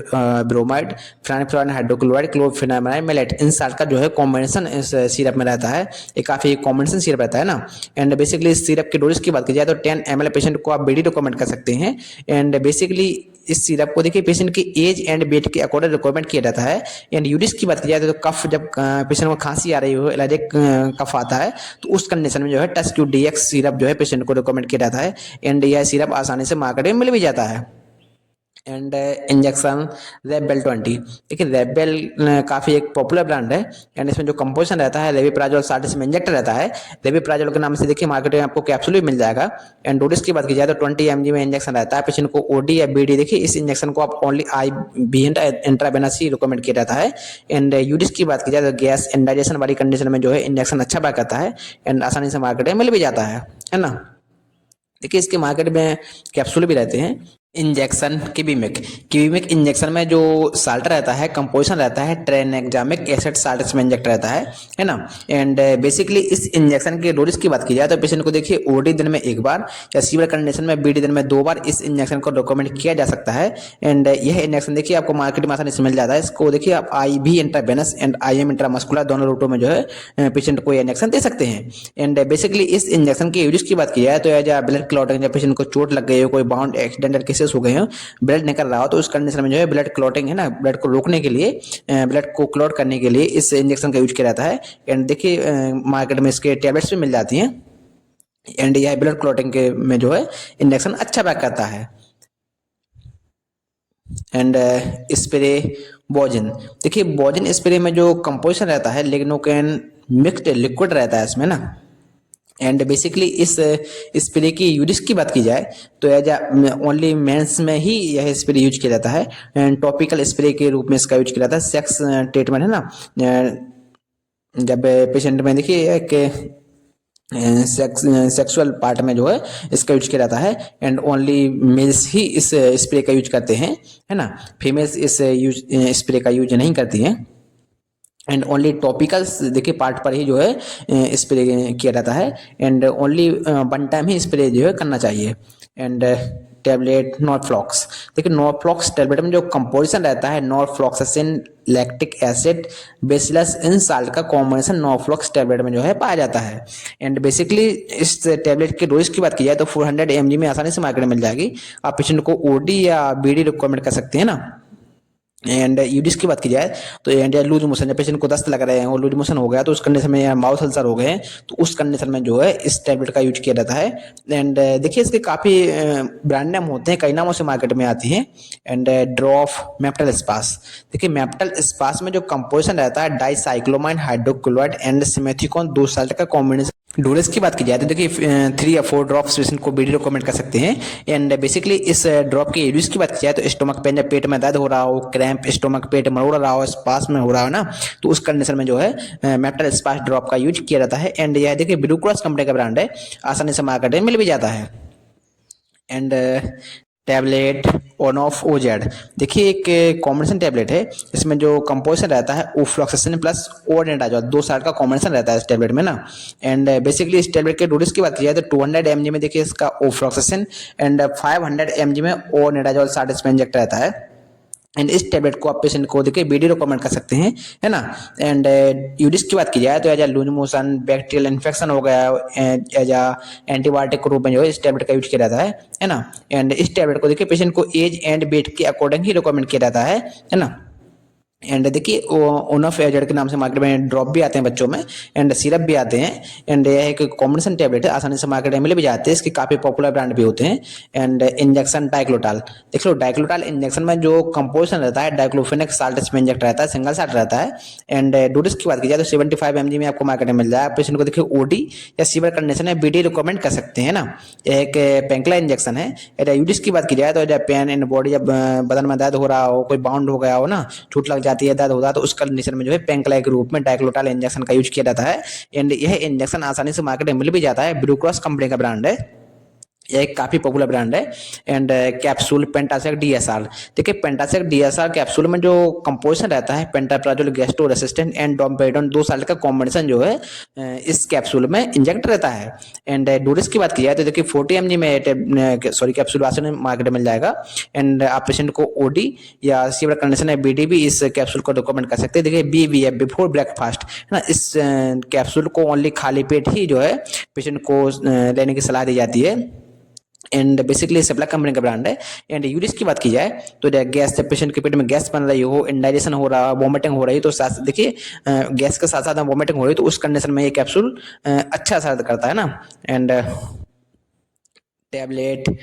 ब्रोमाइड, फ्रानिफ्लोरान हाइड्रोक्लोराइड, क्लोरफेनामाइड, मेलेट, इन साल्ट का जो है कॉम्बिनेशन इस सिरप में रहता है। ये काफी कॉम्बिनेशन सिरप रहता है ना। एंड बेसिकली इस सिरप के डोज की बात की जाए तो 10 ml पेशेंट को आप बीडी रिकमेंड कर सकते हैं। एंड बेसिकली इस सिरप को देखिए पेशेंट की एज एंड वेट के अकॉर्डिंग रिकमेंड किया जाता है। एंड यूडिस की बात की जाए तो कफ, जब पेशेंट को खांसी आ रही हो, एलर्जिक कफ आता है, तो उस कंडीशन में जो है टस्क्यू डीएक्स सिरप जो है पेशेंट को रिकमेंड किया जाता है। एंड यह सिरप आसानी से मार्केट में मिल भी जाता है। एंड इंजेक्शन रेबेल 20, देखिए रेबेल काफ़ी एक पॉपुलर ब्रांड है। एंड इसमें जो कंपोजिशन रहता है लेविप्राजोल 60 में इंजेक्ट रहता है। लेविप्राजोल के नाम से देखिए मार्केट में आपको कैप्सूल भी मिल जाएगा। एंड डोजेस की बात की जाए तो 20 mg में इंजेक्शन रहता है। पेशेंट को ओडी या बीडी, देखिए इस इंजेक्शन को आप ओनली IV इंट्रावेनस ही रिकमेंड किया जाता है। एंड यूडिस की बात की जाए तो गैस इंडाइजेशन वाली कंडीशन में जो है इंजेक्शन अच्छा वर्क करता है, एंड आसानी से मार्केट में मिल भी जाता है ना। देखिए इसके मार्केट में कैप्सूल भी रहते हैं। इंजेक्शन किवीमिक इंजेक्शन में जो साल्ट रहता है कंपोजिशन रहता है ट्रेनेक्जामिक एसिड साल्ट में इंजेक्ट रहता है ना। एंड बेसिकली इस इंजेक्शन के डोजेस की बात की जाए तो पेशेंट को देखिए ओडी दिन में एक बार या सीवियर कंडीशन में बीडी दिन में 2 बार इस इंजेक्शन को रिकमेंड किया जा सकता है। एंड यह इंजेक्शन देखिए आपको मार्केट में आसानी से मिल जाता है। इसको देखिए आप IV intravenous and IM intramuscular दोनों रूटों में जो है पेशेंट को यह इंजेक्शन दे सकते हैं। एंड बेसिकली इस इंजेक्शन के यूज की बात की जाए तो एज ब्लड क्लॉटिंग, जब पेशेंट को चोट लग गई हो, कोई बाउंड एक्सीडेंटल केसेस हो गए हो, ब्लड निकल रहा हो, तो उस कंडीशन में जो है ब्लड क्लॉटिंग है ना, ब्लड को रोकने के लिए, ब्लड को क्लॉट करने के लिए इस इंजेक्शन का यूज किया जाता है। एंड देखिए मार्केट में इसके टैबलेट्स भी मिल जाती हैं। एंड यह ब्लड क्लॉटिंग के में जो है इंजेक्शन अच्छा वर्क करता है। एंड स्प्रे बोजिन, देखिए बोजिन स्प्रे में जो कंपोजिशन रहता है लिग्नोकेन मिक्स्ड लिक्विड रहता है इसमें ना। एंड बेसिकली इस स्प्रे की यूज की बात की जाए तो एज ओनली मेंस में ही यह स्प्रे यूज किया जाता है। एंड टॉपिकल स्प्रे के रूप में इसका यूज किया जाता है। सेक्स ट्रीटमेंट है ना, जब पेशेंट में देखिए एक सेक्सुअल पार्ट में जो है इसका यूज किया जाता है। एंड ओनली मेल्स ही इस स्प्रे का यूज करते हैं, है ना। फीमेल्स इस स्प्रे का यूज नहीं करती हैं। एंड ओनली टॉपिकल्स देखिए पार्ट पर ही जो है स्प्रे किया जाता है। And only one time he spray जो है करना चाहिए। एंड टैबलेट नॉरफ्लॉक्स, देखिए नॉरफ्लॉक्स टैबलेट में जो कंपोजिशन रहता है नॉरफ्लॉक्सासिन, लैक्टिक एसिड, बेसिलस इन साल्ट का कॉम्बिनेशन नॉरफ्लॉक्स टैबलेट में जो है पाया जाता है। एंड बेसिकली इस टैबलेट की डोज की बात की जाए तो 400 mg में आसानी से मार्केट में मिल जाएगी। आप पेशेंट को ओडी या बीडी रिकमेंड कर सकते हैं ना। एंड यूडिस की बात की जाए तो एंड लूज मोशन, जब पेशेंट को दस्त लग रहे हैं और लूज मोशन हो गया तो उस कंडीशन में, या माउथ अल्सर हो गए हैं तो उस कंडीशन में जो है इस टैबलेट का यूज किया जाता है। एंड देखिए इसके काफ़ी ब्रांड नेम होते हैं, कई नामों से मार्केट में आती हैं। एंड ड्रॉफ, मेप्टल स्पास, देखिए मेप्टल स्पास में जो कंपोजिशन रहता है डाइसाइक्लोमाइन हाइड्रोक्लोराइड एंड सिमेथिकॉन, 2 साल्ट का कॉम्बिनेशन। डोरेस की बात की जाए तो देखिए 3 या 4 ड्रॉप्स पेशेंट को बीडी रिकमेंड कर सकते हैं। एंड बेसिकली इस ड्रॉप के यूज की बात की जाए तो स्टोमक पेन, जब पेट में दर्द हो रहा हो, क्रैम्प, स्टोमक पेट मरोड़ रहा हो, स्पास में हो रहा हो ना, तो उस कंडीशन में जो है मेप्टल स्पास ड्रॉप का यूज किया जाता है। एंड यह देखिए ब्लू क्रॉस कंपनी का ब्रांड है, आसानी से मार्केट में मिल भी जाता है। And tablet on off OZ, देखिए एक कॉम्बिनेशन टैबलेट है, इसमें जो कंपोजिशन रहता है ओफ्लॉक्सासिन प्लस ओडेंडाजोल, 2 साल्ट का कॉम्बिनेशन रहता है इस टैबलेट में ना। एंड बेसिकली इस टैबलेट के डोज की बात की जाए तो 200 mg में देखिए इसका ओफ्लॉक्सासिन एंड 500 mg में ओडेंडाजोल 60 इसमें इंजेक्ट रहता है। एंड इस टैबलेट को आप पेशेंट को देखिए बीडी रिकमेंड कर सकते हैं, है ना। एंड यूडिस की बात की जाए तो as loose motion, bacterial infection हो गया एज एंटीबायोटिक के रूप में जो है इस टैबलेट का यूज किया जाता है ना। एंड इस टैबलेट को देखिए पेशेंट को एज एंड वेट के अकॉर्डिंग ही रिकमेंड किया जाता है ना। एंड देखिए ओनफ एजेड के नाम से मार्केट में ड्रॉप भी आते हैं बच्चों में, एंड सिरप भी आते हैं। एंड यह एक कॉम्बिनेशन टैबलेट है, आसानी से मार्केट में मिल भी जाते हैं, इसके काफ़ी पॉपुलर ब्रांड भी होते हैं। एंड इंजेक्शन डाइक्लोटाल, देख लो डाइक्लोटाल इंजेक्शन में जो कंपोजिशन रहता है डाइक्लोफेनिक साल्ट इसमें इंजेक्ट रहता है, सिंगल साल्ट रहता है। एंड डोज की बात की जाए तो 75 mg में आपको मार्केट में मिल जाए। पेशेंट को देखिए ओडी या सीवियर कंडीशन है बीडी रिकमेंड कर सकते हैं ना। यह एक पेंकला इंजेक्शन है। यूडिस की बात की जाए तो जब पेन इन बॉडी, जब बदन में दर्द हो रहा हो, कोई बाउंड हो गया हो ना, चोट लग जाती है, दर्द होता है, तो उस कंडीशन में जो है पेंकला के रूप में डाइक्लोटाल इंजेक्शन का यूज किया जाता है। एंड यह इंजेक्शन आसानी से मार्केट में मिल भी जाता है, ब्लू क्रॉस कंपनी का ब्रांड है, यह एक काफी पॉपुलर ब्रांड है। एंड कैप्सूल पेंटासेक डीएसआर, देखिए पेंटासेक डीएसआर कैप्सूल में जो कंपोजिशन रहता है pantoprazole, gastro resistant and domperidone, 2 salt का कॉम्बिनेशन जो है इस कैप्सूल में इंजेक्ट रहता है। एंड डोज की बात की जाए तो देखिए 40 mg में कैप्सूल आसानी मार्केट में मिल जाएगा। एंड आप पेशेंट को ओडी या सीवियर कंडीशन है बीडी भी इस कैप्सूल को रिकमेंड कर सकते हैं। देखिए बीवीएफ, बिफोर ब्रेकफास्ट, है ना, इस कैप्सूल को ओनली खाली पेट ही जो है पेशेंट को लेने की सलाह दी जाती है। एंड बेसिकली सिप्ला कंपनी का ब्रांड है। एंड यूरिस की बात की जाए तो गैस, जब पेशेंट के पेट में गैस बन रही हो, इंडाइजेशन हो रहा, वोमिटिंग हो रही, तो साथ देखिए गैस के साथ साथ वोमिटिंग हो रही, तो उस कंडीशन में ये कैप्सूल अच्छा असर करता है ना। एंड टैबलेट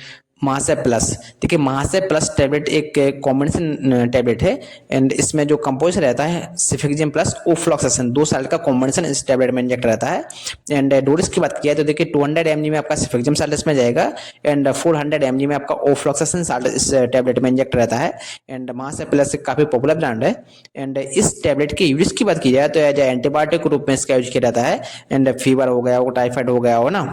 महासे प्लस, देखिए महासे प्लस टैबलेट एक कॉम्बिनेशन टैबलेट है। एंड इसमें जो कंपोजिशन रहता है सिफिक्जिम प्लस ओफ्लॉक्सासिन, 2 साल्ट का कॉम्बिनेशन इस टैबलेट में इंजेक्ट रहता है। एंड डोज की बात की जाए तो देखिए 200 mg में आपका सिफिक्जिम साल्ट इसमें जाएगा। एंड 400 mg में आपका ओफ्लॉक्सासिन साल्ट इस टैबलेट में इंजेक्ट रहता है। एंड महासे प्लस एक काफ़ी पॉपुलर ब्रांड है। एंड इस टैबलेट के यूज की बात की जाए तो एज एंटीबायोटिक के रूप में इसका यूज किया जाता है। एंड फीवर हो गया हो, टाइफाइड हो गया हो ना,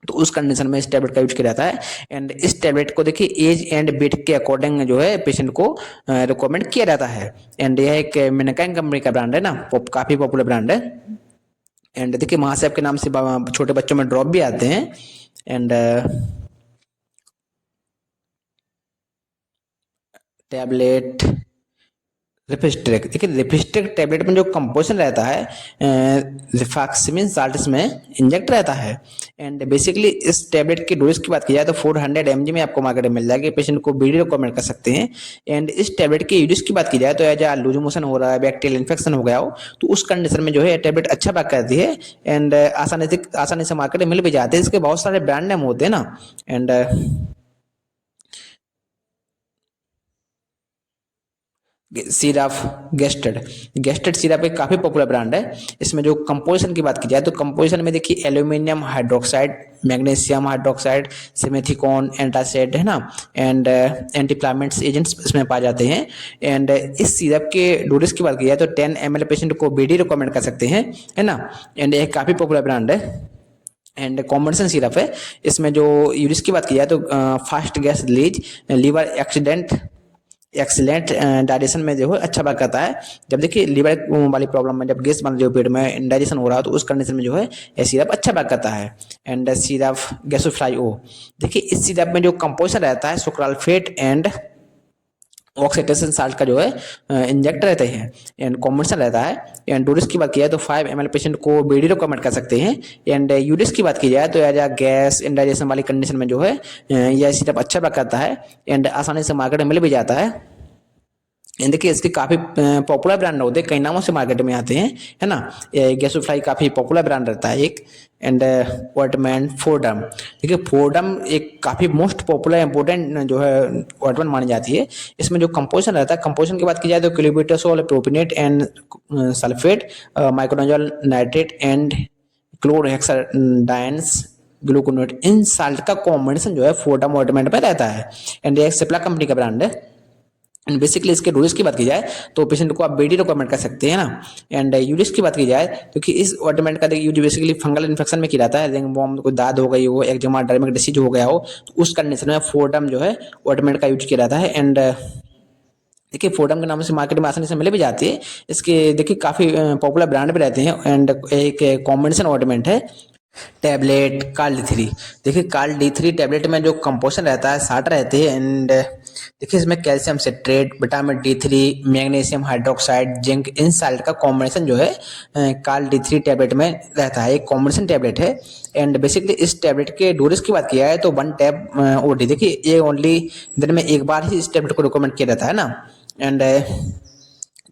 तो उस कंडीशन में इस टैबलेट का यूज किया जाता है। एंड इस टैबलेट को देखिए एज एंड वेट के अकॉर्डिंग जो है पेशेंट को रिकमेंड किया जाता है। एंड यह एक मेनाकाइन कंपनी का ब्रांड है ना, काफ़ी पॉपुलर ब्रांड है। एंड देखिए महासेब के नाम से छोटे बच्चों में ड्रॉप भी आते हैं। एंड टैबलेट रिफिस्ट्रिक, देखिए रिफिस्ट्रिक टैबलेट में जो कंपोजिशन रहता है रिफैक्सिमिन साल्ट इसमें इंजेक्ट रहता है। एंड बेसिकली इस टैबलेट की डोज की बात की जाए तो 400 mg में आपको मार्केट में मिल जाएगी, पेशेंट को बीडी रिकमेंड कर सकते हैं। एंड इस टैबलेट के यूज की बात की जाए तो एज लूज मोशन हो रहा है, बैक्टीरियल इन्फेक्शन हो गया हो, तो उस कंडीशन में जो है टैबलेट अच्छा वर्क करती है। एंड आसानी से मार्केट में मिल भी जाते हैं, इसके बहुत सारे ब्रांड नेम होते हैं ना। And syrup gazetted, gazetted syrup एक काफ़ी पॉपुलर ब्रांड है। इसमें जो कंपोजिशन की बात की जाए तो कंपोजिशन में देखिए aluminium hydroxide, magnesium hydroxide, simethicone, antacid, है ना, एंड एंटीफ्लामेंट्स एजेंट्स इसमें पाए जाते हैं। एंड इस सिरप के डोज की बात की जाए तो 10 ml पेशेंट को बीडी रिकमेंड कर सकते हैं, है ना। एंड ये काफ़ी पॉपुलर ब्रांड है। एंड कॉम्बिनेशन सिरप है। इसमें जो यूरिस की बात की जाए तो fast gas release, liver excellent digestion में जो है अच्छा वर्क करता है। जब देखिए लीवर वाली प्रॉब्लम में जब गैस बन रही हो पेट में, इंडाइजेशन हो रहा हो, तो उस कंडीशन में जो है ये सिरप अच्छा वर्क करता है। एंड सिरप गैसोफ्लाई ओ, देखिए इस सिरप में जो कंपोजिशन रहता है सुक्राल्फेट एंड ऑक्सीडेशन साल्ट का जो है इंजेक्ट रहते हैं एंड कॉम्बिनेशन रहता है। एंड डोजेस की बात की जाए तो 5 ml पेशेंट को बीडी रिकमेंड कर सकते हैं। एंड यूरिस की बात की जाए तो एज गैस इंडाइजेशन वाली कंडीशन में जो है यह सिरप अच्छा वर्क करता है एंड आसानी से मार्केट में मिल भी जाता है। एंड देखिए इसके काफ़ी पॉपुलर ब्रांड होते हैं, कई नामों से मार्केट में आते हैं, है ना। गैसोफ्लाई काफ़ी पॉपुलर ब्रांड रहता है एक। एंड ऑटमैन फोर्डम, देखिए फोर्डम एक काफ़ी मोस्ट पॉपुलर इंपॉर्टेंट जो है ऑटमैन मानी जाती है। इसमें जो कंपोजिशन रहता है, कंपोजिशन की बात की जाए तो clobetasol propionate and sulphate miconazole nitrate and chlorhexidine gluconate, इन साल्ट का कॉम्बिनेशन जो है फोर्डम ऑटमैन में रहता है। एंड ये सिप्ला कंपनी का ब्रांड है। एंड बेसिकली इसके डोजेस की बात की जाए तो पेशेंट को आप बीडी रिकमेंड कर सकते हैं ना। एंड यूरिस की बात की जाए क्योंकि इस ऑटमेंट का यूज बेसिकली फंगल इन्फेक्शन में किया जाता है, रिंगवॉर्म कोई दाद हो गई हो, एक्जिमा डर्मिक डिसीज हो गया हो, तो उस कंडीशन में फोर्डम जो है ऑटमेंट का यूज किया जाता है। एंड देखिए फोर्डम के नाम से मार्केट में आसानी से मिल भी जाती है। इसके देखिए काफ़ी पॉपुलर ब्रांड भी रहते हैं। एंड एक कॉम्बिनेशन ऑटमेंट है टैबलेट कार्ल D3, देखिए कार्ल D3 टैबलेट में जो कंपोजिशन रहता है 60 रहते हैं। एंड देखिए इसमें calcium citrate, vitamin D3, magnesium hydroxide, zinc, इन साल्ट का कॉम्बिनेशन जो है कार्ल D3 टैबलेट में रहता है, एक कॉम्बिनेशन टैबलेट है। एंड बेसिकली इस टैबलेट के डोजेस की बात किया है तो 1 टैब ओडी, देखिए ये ओनली दिन में एक बार ही इस टैबलेट को रिकमेंड किया जाता है ना। एंड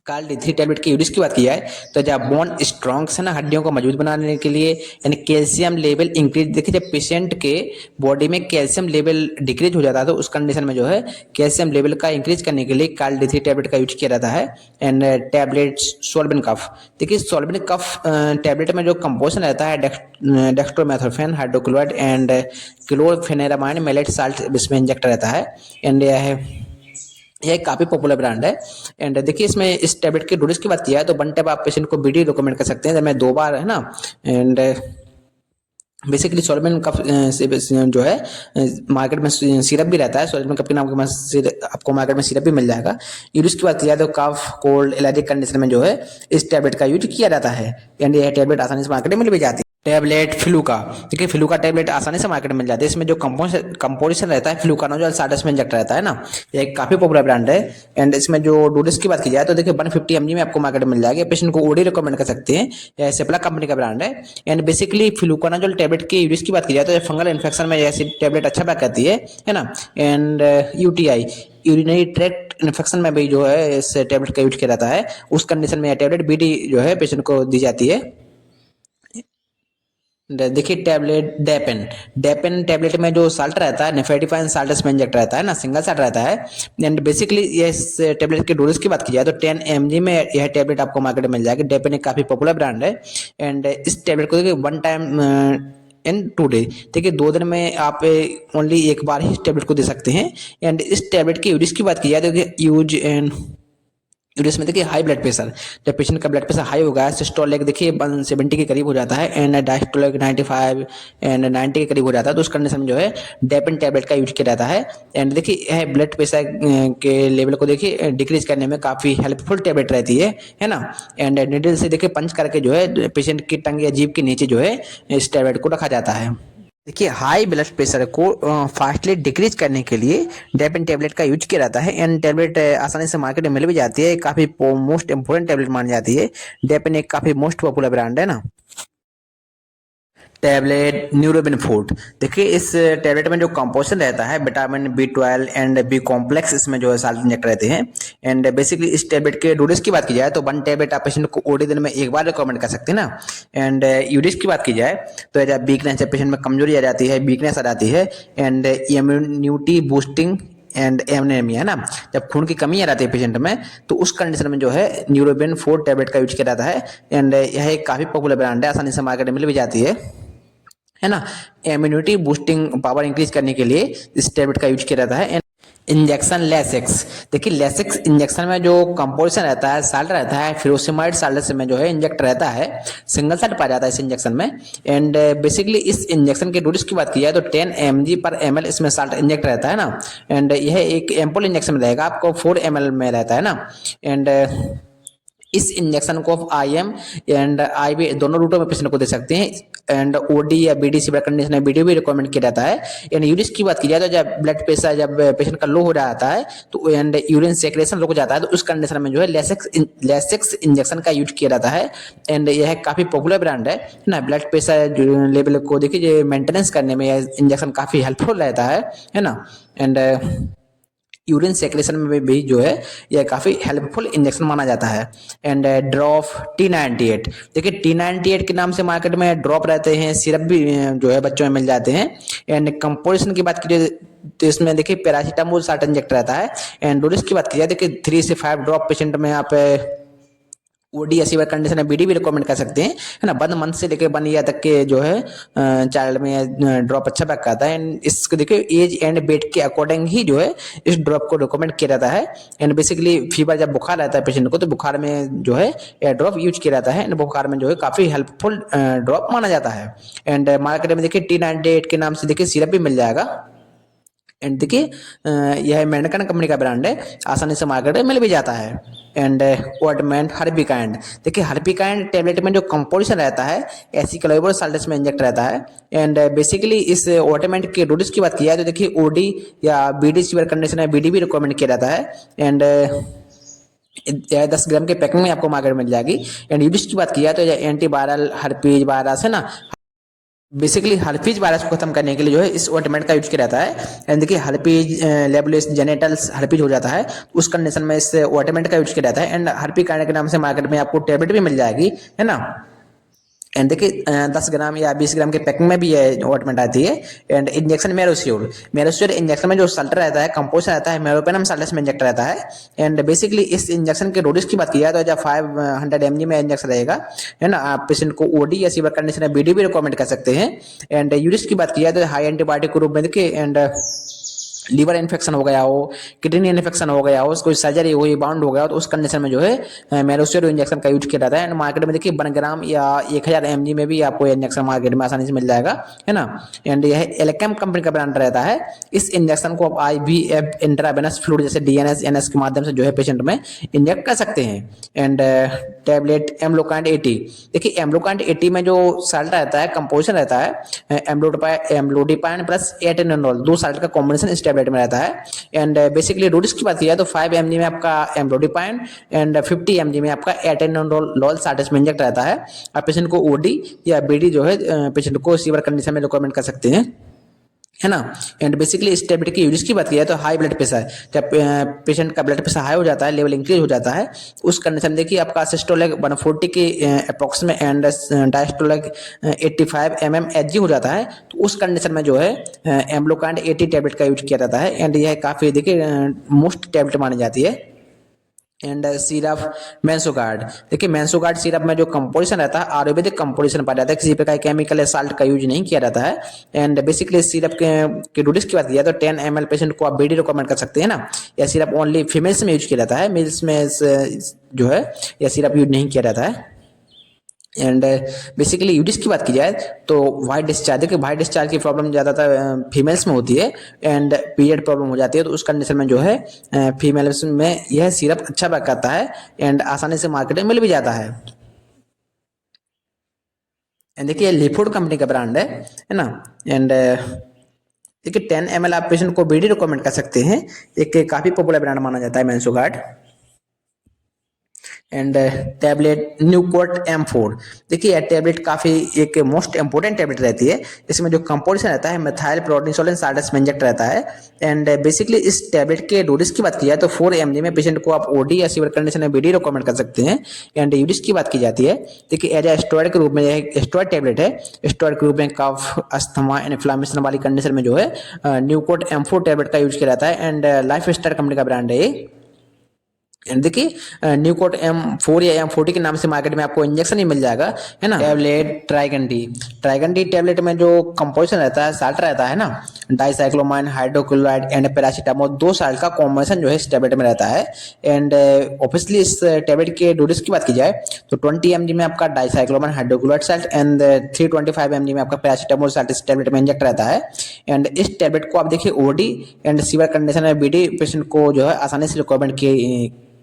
कार्ल D3 टैबलेट की यूरिस की बात की जाए तो जब बोन स्ट्रॉन्ग है ना, हड्डियों को मजबूत बनाने के लिए, यानी कैल्शियम लेवल इंक्रीज, देखिए जब पेशेंट के बॉडी में कैल्शियम लेवल डिक्रीज हो जाता है तो उस कंडीशन में जो है कैल्शियम लेवल का इंक्रीज करने के लिए कार्ल D3 टैबलेट का यूज किया जाता है। एंड टैबलेट सोल्बिन कफ, देखिए सोल्बिन कफ टैबलेट में जो कंपोजिशन रहता है dextromethorphan hydrochloride and chlorpheniramine maleate salt इसमें इंजेक्ट रहता है। एंड यह काफ़ी पॉपुलर ब्रांड है। एंड देखिए इसमें इस टैबलेट के डोजेस की बात किया है तो 1 टैब आप पेशेंट को बीडी रिकमेंड कर सकते हैं, जब मैं 2 बार, है ना। एंड बेसिकली सोल्बिन कफ जो है मार्केट में सिरप भी रहता है, सोल्बिन कफ के नाम के आपको मार्केट में सिरप भी मिल जाएगा। यूज की बात की जाए तो कफ कोल्ड एलर्जिक कंडीशन में जो है इस टैबलेट का यूज किया जाता है। एंड यह टैबलेट आसानी से मार्केट में मिल भी जाती है। टैबलेट फ्लूका, देखिए फ्लूका टैबलेट आसानी से मार्केट में मिल जाती है। इसमें जो कंपोजिशन रहता है फ्लूकानोजोल 60 में इंजेक्ट रहता है ना, ये एक काफ़ी पॉपुलर ब्रांड है। एंड इसमें जो डोजेस की बात की जाए तो देखिए 150 mg में आपको मार्केट में मिल जाएगा, पेशेंट को ओडी रिकमेंड कर सकते हैं। यह सिप्ला कंपनी का ब्रांड है। एंड बेसिकली फ्लूकानोजोल टैबलेट की यूज की बात की जाए तो फंगल इन्फेक्शन में ऐसी टैबलेट अच्छा बैक करती है ना। And UTI urinary tract infection में भी जो है इस टैबलेट का यूज किया जाता है, उस कंडीशन में यह टैबलेट बीडी जो है पेशेंट को दी जाती है। देखिए टैबलेट डेपेन टैबलेट में जो साल्ट रहता है नेफेटिफाइन साल्ट इसमें इंजेक्ट रहता है ना, सिंगल साल्ट रहता है। एंड बेसिकली ये इस टैबलेट के डोजेस की बात की जाए तो 10 mg में यह टैबलेट आपको मार्केट में मिल जाएगी। डेपेन एक काफ़ी पॉपुलर ब्रांड है। एंड इस टैबलेट को देखिए 1 टाइम इन 2 डे, देखिए 2 दिन में आप ओनली एक बार ही इस टैबलेट को दे सकते हैं। एंड इस टैबलेट की यूज की बात की जाए तो यूज एंड यूरिस में देखिए हाई ब्लड प्रेशर, जब पेशेंट का ब्लड प्रेशर हाई होगा, सिस्टोलिक देखिए 170 के करीब हो जाता है एंड डायस्टोलिक 95 एंड 90 के करीब हो जाता है, तो उस कंडीशन में जो है डेपेन टैबलेट का यूज किया जाता है। एंड देखिए यह ब्लड प्रेशर के लेवल को देखिए डिक्रीज करने में काफ़ी हेल्पफुल टैबलेट रहती है ना। एंड नीडल से देखिए पंच करके जो है पेशेंट की टंग या जीभ के नीचे जो है इस टैबलेट को रखा जाता है। देखिए हाई ब्लड प्रेशर को फास्टली डिक्रीज करने के लिए डेपेन टैबलेट का यूज किया जाता है। एंड टैबलेट आसानी से मार्केट में मिल भी जाती है, काफ़ी मोस्ट इंपोर्टेंट टैबलेट मानी जाती है। डेपेन एक काफ़ी मोस्ट पॉपुलर ब्रांड है ना। टैबलेट न्यूरोबिन फूड, देखिए इस टैबलेट में जो कंपोजिशन रहता है vitamin B12 and B complex इसमें जो है साल्ट इंजेक्ट रहते हैं। एंड बेसिकली इस टैबलेट के डोजेस की बात की जाए तो 1 टैबलेट आप पेशेंट को ओडी दिन में एक बार रिकमेंड कर सकते हैं ना। एंड यूरिस की बात की जाए तो जब वीकनेस, जब पेशेंट में कमजोरी आ जाती है, वीकनेस आ जाती है, and immunity boosting and anaemia, है ना, जब खून की कमी आ जाती है पेशेंट में, तो उस कंडीशन में जो है न्यूरोबिन 4 टैबलेट का यूज किया जाता है। एंड यह एक काफ़ी पॉपुलर ब्रांड है, आसानी से मार्केट में मिल भी जाती है ना। इम्यूनिटी बूस्टिंग पावर इंक्रीज करने के लिए इस टैबलेट का यूज किया जाता है। इंजेक्शन लेसिक्स, देखिए लेसिक्स इंजेक्शन में जो कंपोजिशन रहता है साल्ट रहता है, फ्यूरोसेमाइड साल्ट में जो है इंजेक्ट रहता है, सिंगल साल्ट पाया जाता है इस इंजेक्शन में। एंड बेसिकली इस इंजेक्शन के डोज की बात की जाए तो 10 mg/ml इसमें साल्ट इंजेक्ट रहता है ना। एंड यह एक एम्पोल इंजेक्शन में रहेगा, आपको 4 ml में रहता है ना। एंड इस इंजेक्शन को आप IM एंड IV दोनों रूटों में पेशेंट को दे सकते हैं। एंड OD या BD सीवियर कंडीशन है, BD भी रिकमेंड किया जाता है। एंड यूरिन की बात की जाए तो जब ब्लड प्रेशर जब पेशेंट का लो हो जाता है तो एंड यूरिन सेक्रेशन रुक जाता है तो उस कंडीशन में जो है लेसिक्स इंजेक्शन का यूज किया जाता है। एंड यह काफ़ी पॉपुलर ब्रांड है ना। ब्लड प्रेशर लेवल को देखिए मेंटेनेंस करने में यह इंजेक्शन काफ़ी हेल्पफुल रहता है ना। एंड यूरिन सेक्रेशन में भी जो है यह काफ़ी हेल्पफुल इंजेक्शन माना जाता है। एंड ड्रॉप T98, देखिए T98 के नाम से मार्केट में ड्रॉप रहते हैं, सिरप भी जो है बच्चों में मिल जाते हैं। एंड कंपोजिशन की बात कीजिए तो इसमें देखिए पैरासीटामोल 60 इंजेक्ट रहता है। एंड डोज की बात की जाए देखिए 3 से 5 ड्रॉप पेशेंट में आप OD या सीवियर कंडीशन है BD भी रिकमेंड कर सकते हैं, है ना। 1 मंथ से लेकर 1 ईयर तक के जो है चाइल्ड में ड्रॉप अच्छा बैक आता है। एंड इसको देखिए एज एंड वेट के अकॉर्डिंग ही जो है इस ड्रॉप को रिकमेंड किया जाता है। एंड बेसिकली फीवर जब बुखार रहता है पेशेंट को तो बुखार में जो है यह ड्रॉप यूज किया जाता है। एंड बुखार में जो है काफ़ी हेल्पफुल ड्रॉप माना जाता है। एंड मार्केट में देखिए T98 के नाम से देखिए सिरप भी मिल जाएगा। एंड देखिए यह मेडिकन कंपनी का ब्रांड है, आसानी से मार्केट में मिल भी जाता है। एंड ऑटमेंट हर्बिकाइंड, देखिए हर्बिकाइंड टेबलेट में जो कंपोजिशन रहता है एसिक्लोइबर साल्ट में इंजेक्ट रहता है। एंड बेसिकली इस ऑटमेंट के डोज की बात की जाए तो देखिए OD या BD सीवियर कंडीशन है BD भी रिकमेंड किया जाता है। एंड 10 ग्राम के पैकिंग में आपको मार्केट में मिल जाएगी। एंड यूज की बात की जाए तो एंटीवायरल हर्पीज वायरस है ना, बेसिकली हर्पीज वायरस को खत्म करने के लिए जो है इस ऑइंटमेंट का यूज किया जाता है। एंड देखिए हर्पीज लेबुलिस जेनेटल्स हर्पीज हो जाता है उस कंडीशन में इस ऑइंटमेंट का यूज किया जाता है। एंड हर्पी काइंड के नाम से मार्केट में आपको टेबलेट भी मिल जाएगी, है ना। एंड देखिए 10 ग्राम या 20 ग्राम के पैकिंग में भी ये ऑइंटमेंट आती है। एंड इंजेक्शन मेरोस्योर इंजेक्शन में जो साल्ट रहता है कंपोजिशन रहता है मेरोपेनम साल्ट में इंजेक्ट रहता है। एंड बेसिकली इस इंजेक्शन के डोज की बात की जाए तो जब 500 mg में इंजेक्शन रहेगा, है ना। आप पेशेंट को OD या सीवियर कंडीशन में BD भी रिकमेंड कर सकते हैं। एंड यूरिस की बात की जाए तो हाई एंटीबायोटिक के रूप में देखिए एंड लीवर इन्फेक्शन हो गया हो, किडनी इन्फेक्शन हो गया हो, कोई सर्जरी हुई बाउंड हो गया हो तो उस कंडीशन में जो है मेरोस्टेरो इंजेक्शन का यूज किया जाता है। एंड मार्केट में देखिए 1 ग्राम या 1000 mg में भी आपको इंजेक्शन मार्केट में आसानी से मिल जाएगा, है ना। एंड यह एलेकेम कंपनी का ब्रांड रहता है। इस इंजेक्शन को आप IVF इंट्रावेनस फ्लूइड जैसे DNS NS के माध्यम से जो है पेशेंट में इंजेक्ट कर सकते हैं। एंड टैबलेट एम्लोकाइंड 80, देखिए एम्लोकाइंड 80 में जो साल्ट रहता है कंपोजिशन रहता है एम्लोडिपाइन प्लस एटेनोल, 2 साल्ट का कॉम्बिनेशन इस टेबलेट में रहता है। एंड बेसिकली डोज की बात की जाए तो 5 mg में आपका एम्लोडिपाइन एंड 50 mg में आपका एटेनोल साल्ट में इंजेक्ट रहता है। आप पेशेंट को OD या BD जो है पेशेंट को सीवियर कंडीशन में रिकमेंड कर सकते हैं, है ना। एंड बेसिकली इस टेबलेट की यूज की बात की जाए तो हाई ब्लड प्रेशर, जब पेशेंट का ब्लड प्रेशर हाई हो जाता है, लेवल इंक्रीज हो जाता है, उस कंडीशन देखिए आपका सिस्टोलिक 140 के अप्रोक्स में एंड डायस्टोलिक 85 mmHg हो जाता है तो उस कंडीशन में जो है एम्लोकाइंड 80 टेबलेट का यूज किया जाता है। एंड यह काफ़ी देखिए मोस्ट टेबलेट मानी जाती है। एंड सिरप मेंसोगार्ड, देखिए मेंसोगार्ड सिरप में जो कंपोजिशन रहता है आयुर्वेदिक कंपोजिशन पाया जाता है, किसी प्रकार केमिकल या साल्ट का यूज नहीं किया जाता है। एंड बेसिकली सिरप के डोज की बात की जाए तो 10 ml पेशेंट को आप BD रिकमेंड कर सकते हैं ना। यह सिरप ओनली फीमेल्स में यूज किया जाता है, मेल्स में जो है यह सिरप यूज नहीं किया जाता है। एंड बेसिकली यूडिस की बात की जाए तो वाइट डिस्चार्ज, देखिए वाइट डिस्चार्ज की प्रॉब्लम ज़्यादातर फीमेल्स में होती है। एंड पीरियड प्रॉब्लम हो जाती है तो उस कंडीशन में जो है फीमेल्स में यह सिरप अच्छा वर्क करता है एंड आसानी से मार्केट में मिल भी जाता है। एंड देखिए लिफोड कंपनी का ब्रांड है ना। एंड देखिए 10 ml आप पेशेंट को BD रिकमेंड कर सकते हैं, एक काफ़ी पॉपुलर ब्रांड माना जाता है मेंसोगार्ड। एंड टैबलेट न्यूकोर्ट M4, देखिए यह टैबलेट काफ़ी एक मोस्ट इंपॉर्टेंट टैबलेट रहती है। इसमें जो कंपोजिशन रहता है मिथाइल प्रोडिनसोलिन साल्ट में इंजेक्ट रहता है। एंड बेसिकली इस टैबलेट के डोज की बात की जाए तो 4 mg में पेशेंट को आप OD या सीवियर कंडीशन में BD रिकमेंड कर सकते हैं। एंड यूज की बात की जाती है देखिए एज ए स्टेरॉइड के रूप में, यह स्टेरॉइड टैबलेट है, स्टेरॉइड के रूप में कफ अस्थमा इन्फ्लामेशन वाली कंडीशन में जो है न्यूकोर्ट M4 टैबलेट का यूज किया जाता है। एंड लाइफ स्टाइल कंपनी का ब्रांड है ये। एंड देखिए न्यूकोट M4 या M40 के नाम से मार्केट में आपको इंजेक्शन ही मिल जाएगा, है ना। टैबलेट ट्राइगन डी टैबलेट में जो कंपोजिशन रहता है साल्ट रहता है ना, dicyclomine, hydrochloride and paracetamol, 2 salt का कॉम्बिनेशन जो है इस टैबलेट में रहता है। एंड ऑब्वियसली इस टैबलेट के डोजेस की बात की जाए तो 20 mg में आपका dicyclomine hydrochloride salt and 325 mg में आपका पैरासीटामोल साल्ट इस टैबलेट में इंजेक्ट रहता है। एंड इस टैबलेट को आप देखिए ओडी एंड सीवियर कंडीशन में बीडी पेशेंट को जो है आसानी से रिकमेंड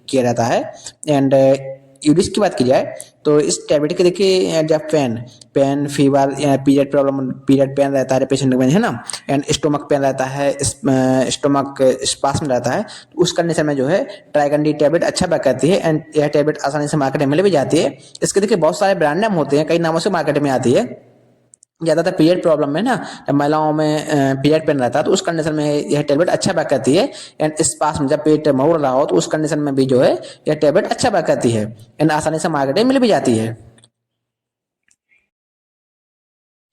किया जाता है। एंड यूडिस की बात की जाए तो इस टैबलेट के देखिए जब pen fever period problem, period pain रहता है पेशेंट में, है ना, एंड स्टोमक पेन रहता है, स्टोमक स्पास्म रहता है, तो उस कंडीशन में जो है ट्राइगन डी टैबलेट अच्छा वर्क करती है। एंड यह टैबलेट आसानी से मार्केट में मिल भी जाती है। इसके देखिए बहुत सारे ब्रांड नाम होते हैं, कई नामों से मार्केट में आती है। ज़्यादातर पीरियड प्रॉब्लम में ना, जब महिलाओं में पीरियड पेन रहता है तो उस कंडीशन में यह टैबलेट अच्छा वर्क करती है। एंड इस पास में जब पेट मुड़ रहा हो तो उस कंडीशन में भी जो है यह टैबलेट अच्छा वर्क करती है एंड आसानी से मार्केट में मिल भी जाती है।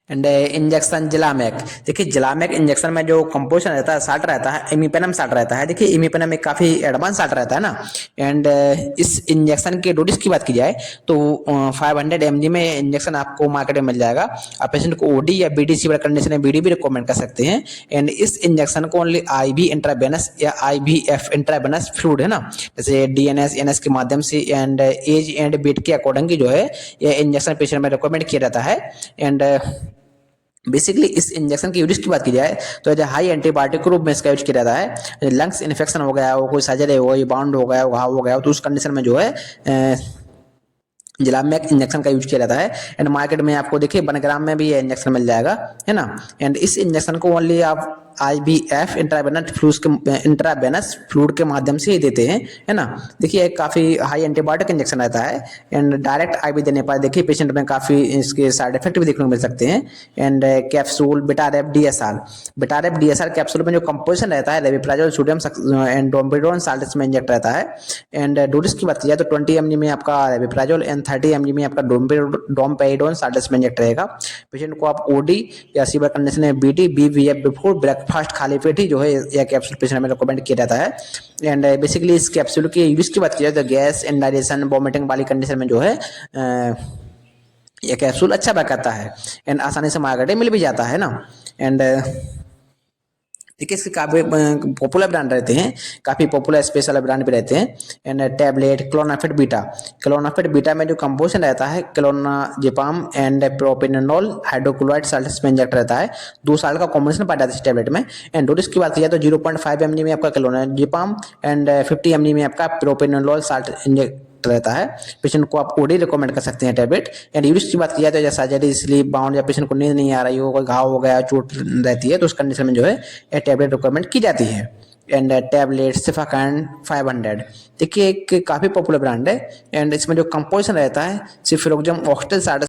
एंड इंजेक्शन जिलामेक, देखिए जिलामेक इंजेक्शन में जो कंपोजिशन रहता है साल्ट रहता है इमिपेनम साल्ट रहता है। देखिए इमिपेनम एक काफ़ी एडवांस साल्ट रहता है ना। एंड इस इंजेक्शन के डोजेस की बात की जाए तो 500 mg में इंजेक्शन आपको मार्केट में मिल जाएगा। आप पेशेंट को ओडी या बीडी सीवियर कंडीशन में बीडी भी रिकमेंड कर सकते हैं। एंड इस इंजेक्शन को ओनली IV इंट्रावेनस या IVF इंट्रावेनस फ्लूइड, है ना, जैसे DNS NS के माध्यम से एंड एज एंड वेट के अकॉर्डिंग जो है यह इंजेक्शन पेशेंट में रिकमेंड किया जाता है। एंड बेसिकली इस इंजेक्शन की यूज की बात की जाए तो एज हाई एंटीबायोटिक के रूप में इसका यूज किया जाता है। लंग्स इन्फेक्शन हो गया हो, कोई सर्जरी हो गई, बाउंड हो गया हो, घाव हो गया हो, तो उस कंडीशन में जो है जिलामेक इंजेक्शन का यूज किया जाता है। एंड मार्केट में आपको देखिए 1 ग्राम में भी ये इंजेक्शन मिल जाएगा, है ना। एंड इस इंजेक्शन को ओनली आप IVF इंट्रावेनस फ्लूइड के माध्यम से ही देते हैं, है ना। देखिए काफ़ी हाई एंटीबायोटिक इंजेक्शन रहता है। एंड डायरेक्ट IV देने पर देखिए पेशेंट में काफ़ी इसके साइड इफेक्ट भी देखने को मिल सकते हैं। एंड कैप्सूल बिटारेप DSR कैप्सूल में जो कंपोजिशन रहता है लेविप्राजोल सोडियम एंड डोम्पेडोन साल्ट इसमें इंजेक्ट रहता है। एंड डोजेस की बात की जाए तो 20 mg में आपका लेविप्राजोल एंड 30 mg में आपका डोम्पेडोन साल्ट इसमें इंजेक्ट रहेगा। पेशेंट को आप OD या सीवियर कंडीशन में BD BVF बिफोर ब्रेकफास्ट खाली पेट ही जो है यह कैप्सूल पेशेंट में रिकमेंड किया जाता है। एंड बेसिकली इस कैप्सूल की यूज की बात की जाए तो गैस इंडाइजेशन वॉमिटिंग वाली कंडीशन में जो है यह कैप्सूल अच्छा वर्क करता है एंड आसानी से मार्केट में मिल भी जाता है ना। एंड देखिए इसके काफ़ी पॉपुलर ब्रांड रहते हैं, काफ़ी पॉपुलर स्पेशल ब्रांड भी रहते हैं। एंड टैबलेट क्लोनाफेट बीटा में जो कंपोजिशन रहता है clonazepam and propanol hydrochloride salt इसमें इंजेक्ट रहता है। 2 साल का कॉम्बिनेशन पाया जाता है इस टैबलेट में। एंड डोजेस की बात की जाए तो 0.5 mg में आपका क्लोनाजेपाम एंड 50 mg में आपका प्रोपेनोल साल्ट इंजेक्ट रहता है। पेशेंट को आप OD रिकमेंड कर सकते हैं टैबलेट। एंड यूज की बात की जाए तो जैसा सर्जरी, स्लीप बाउंड या पेशेंट को नींद नहीं आ रही हो, कोई घाव हो गया, चोट रहती है, तो उस कंडीशन में जो है यह टैबलेट रिकमेंड की जाती है। एंड टैबलेट सिफाकान 500, देखिए एक काफ़ी पॉपुलर ब्रांड है। एंड इसमें जो कंपोजिशन रहता है सिफिरोक्जम ऑक्टेल साल्ट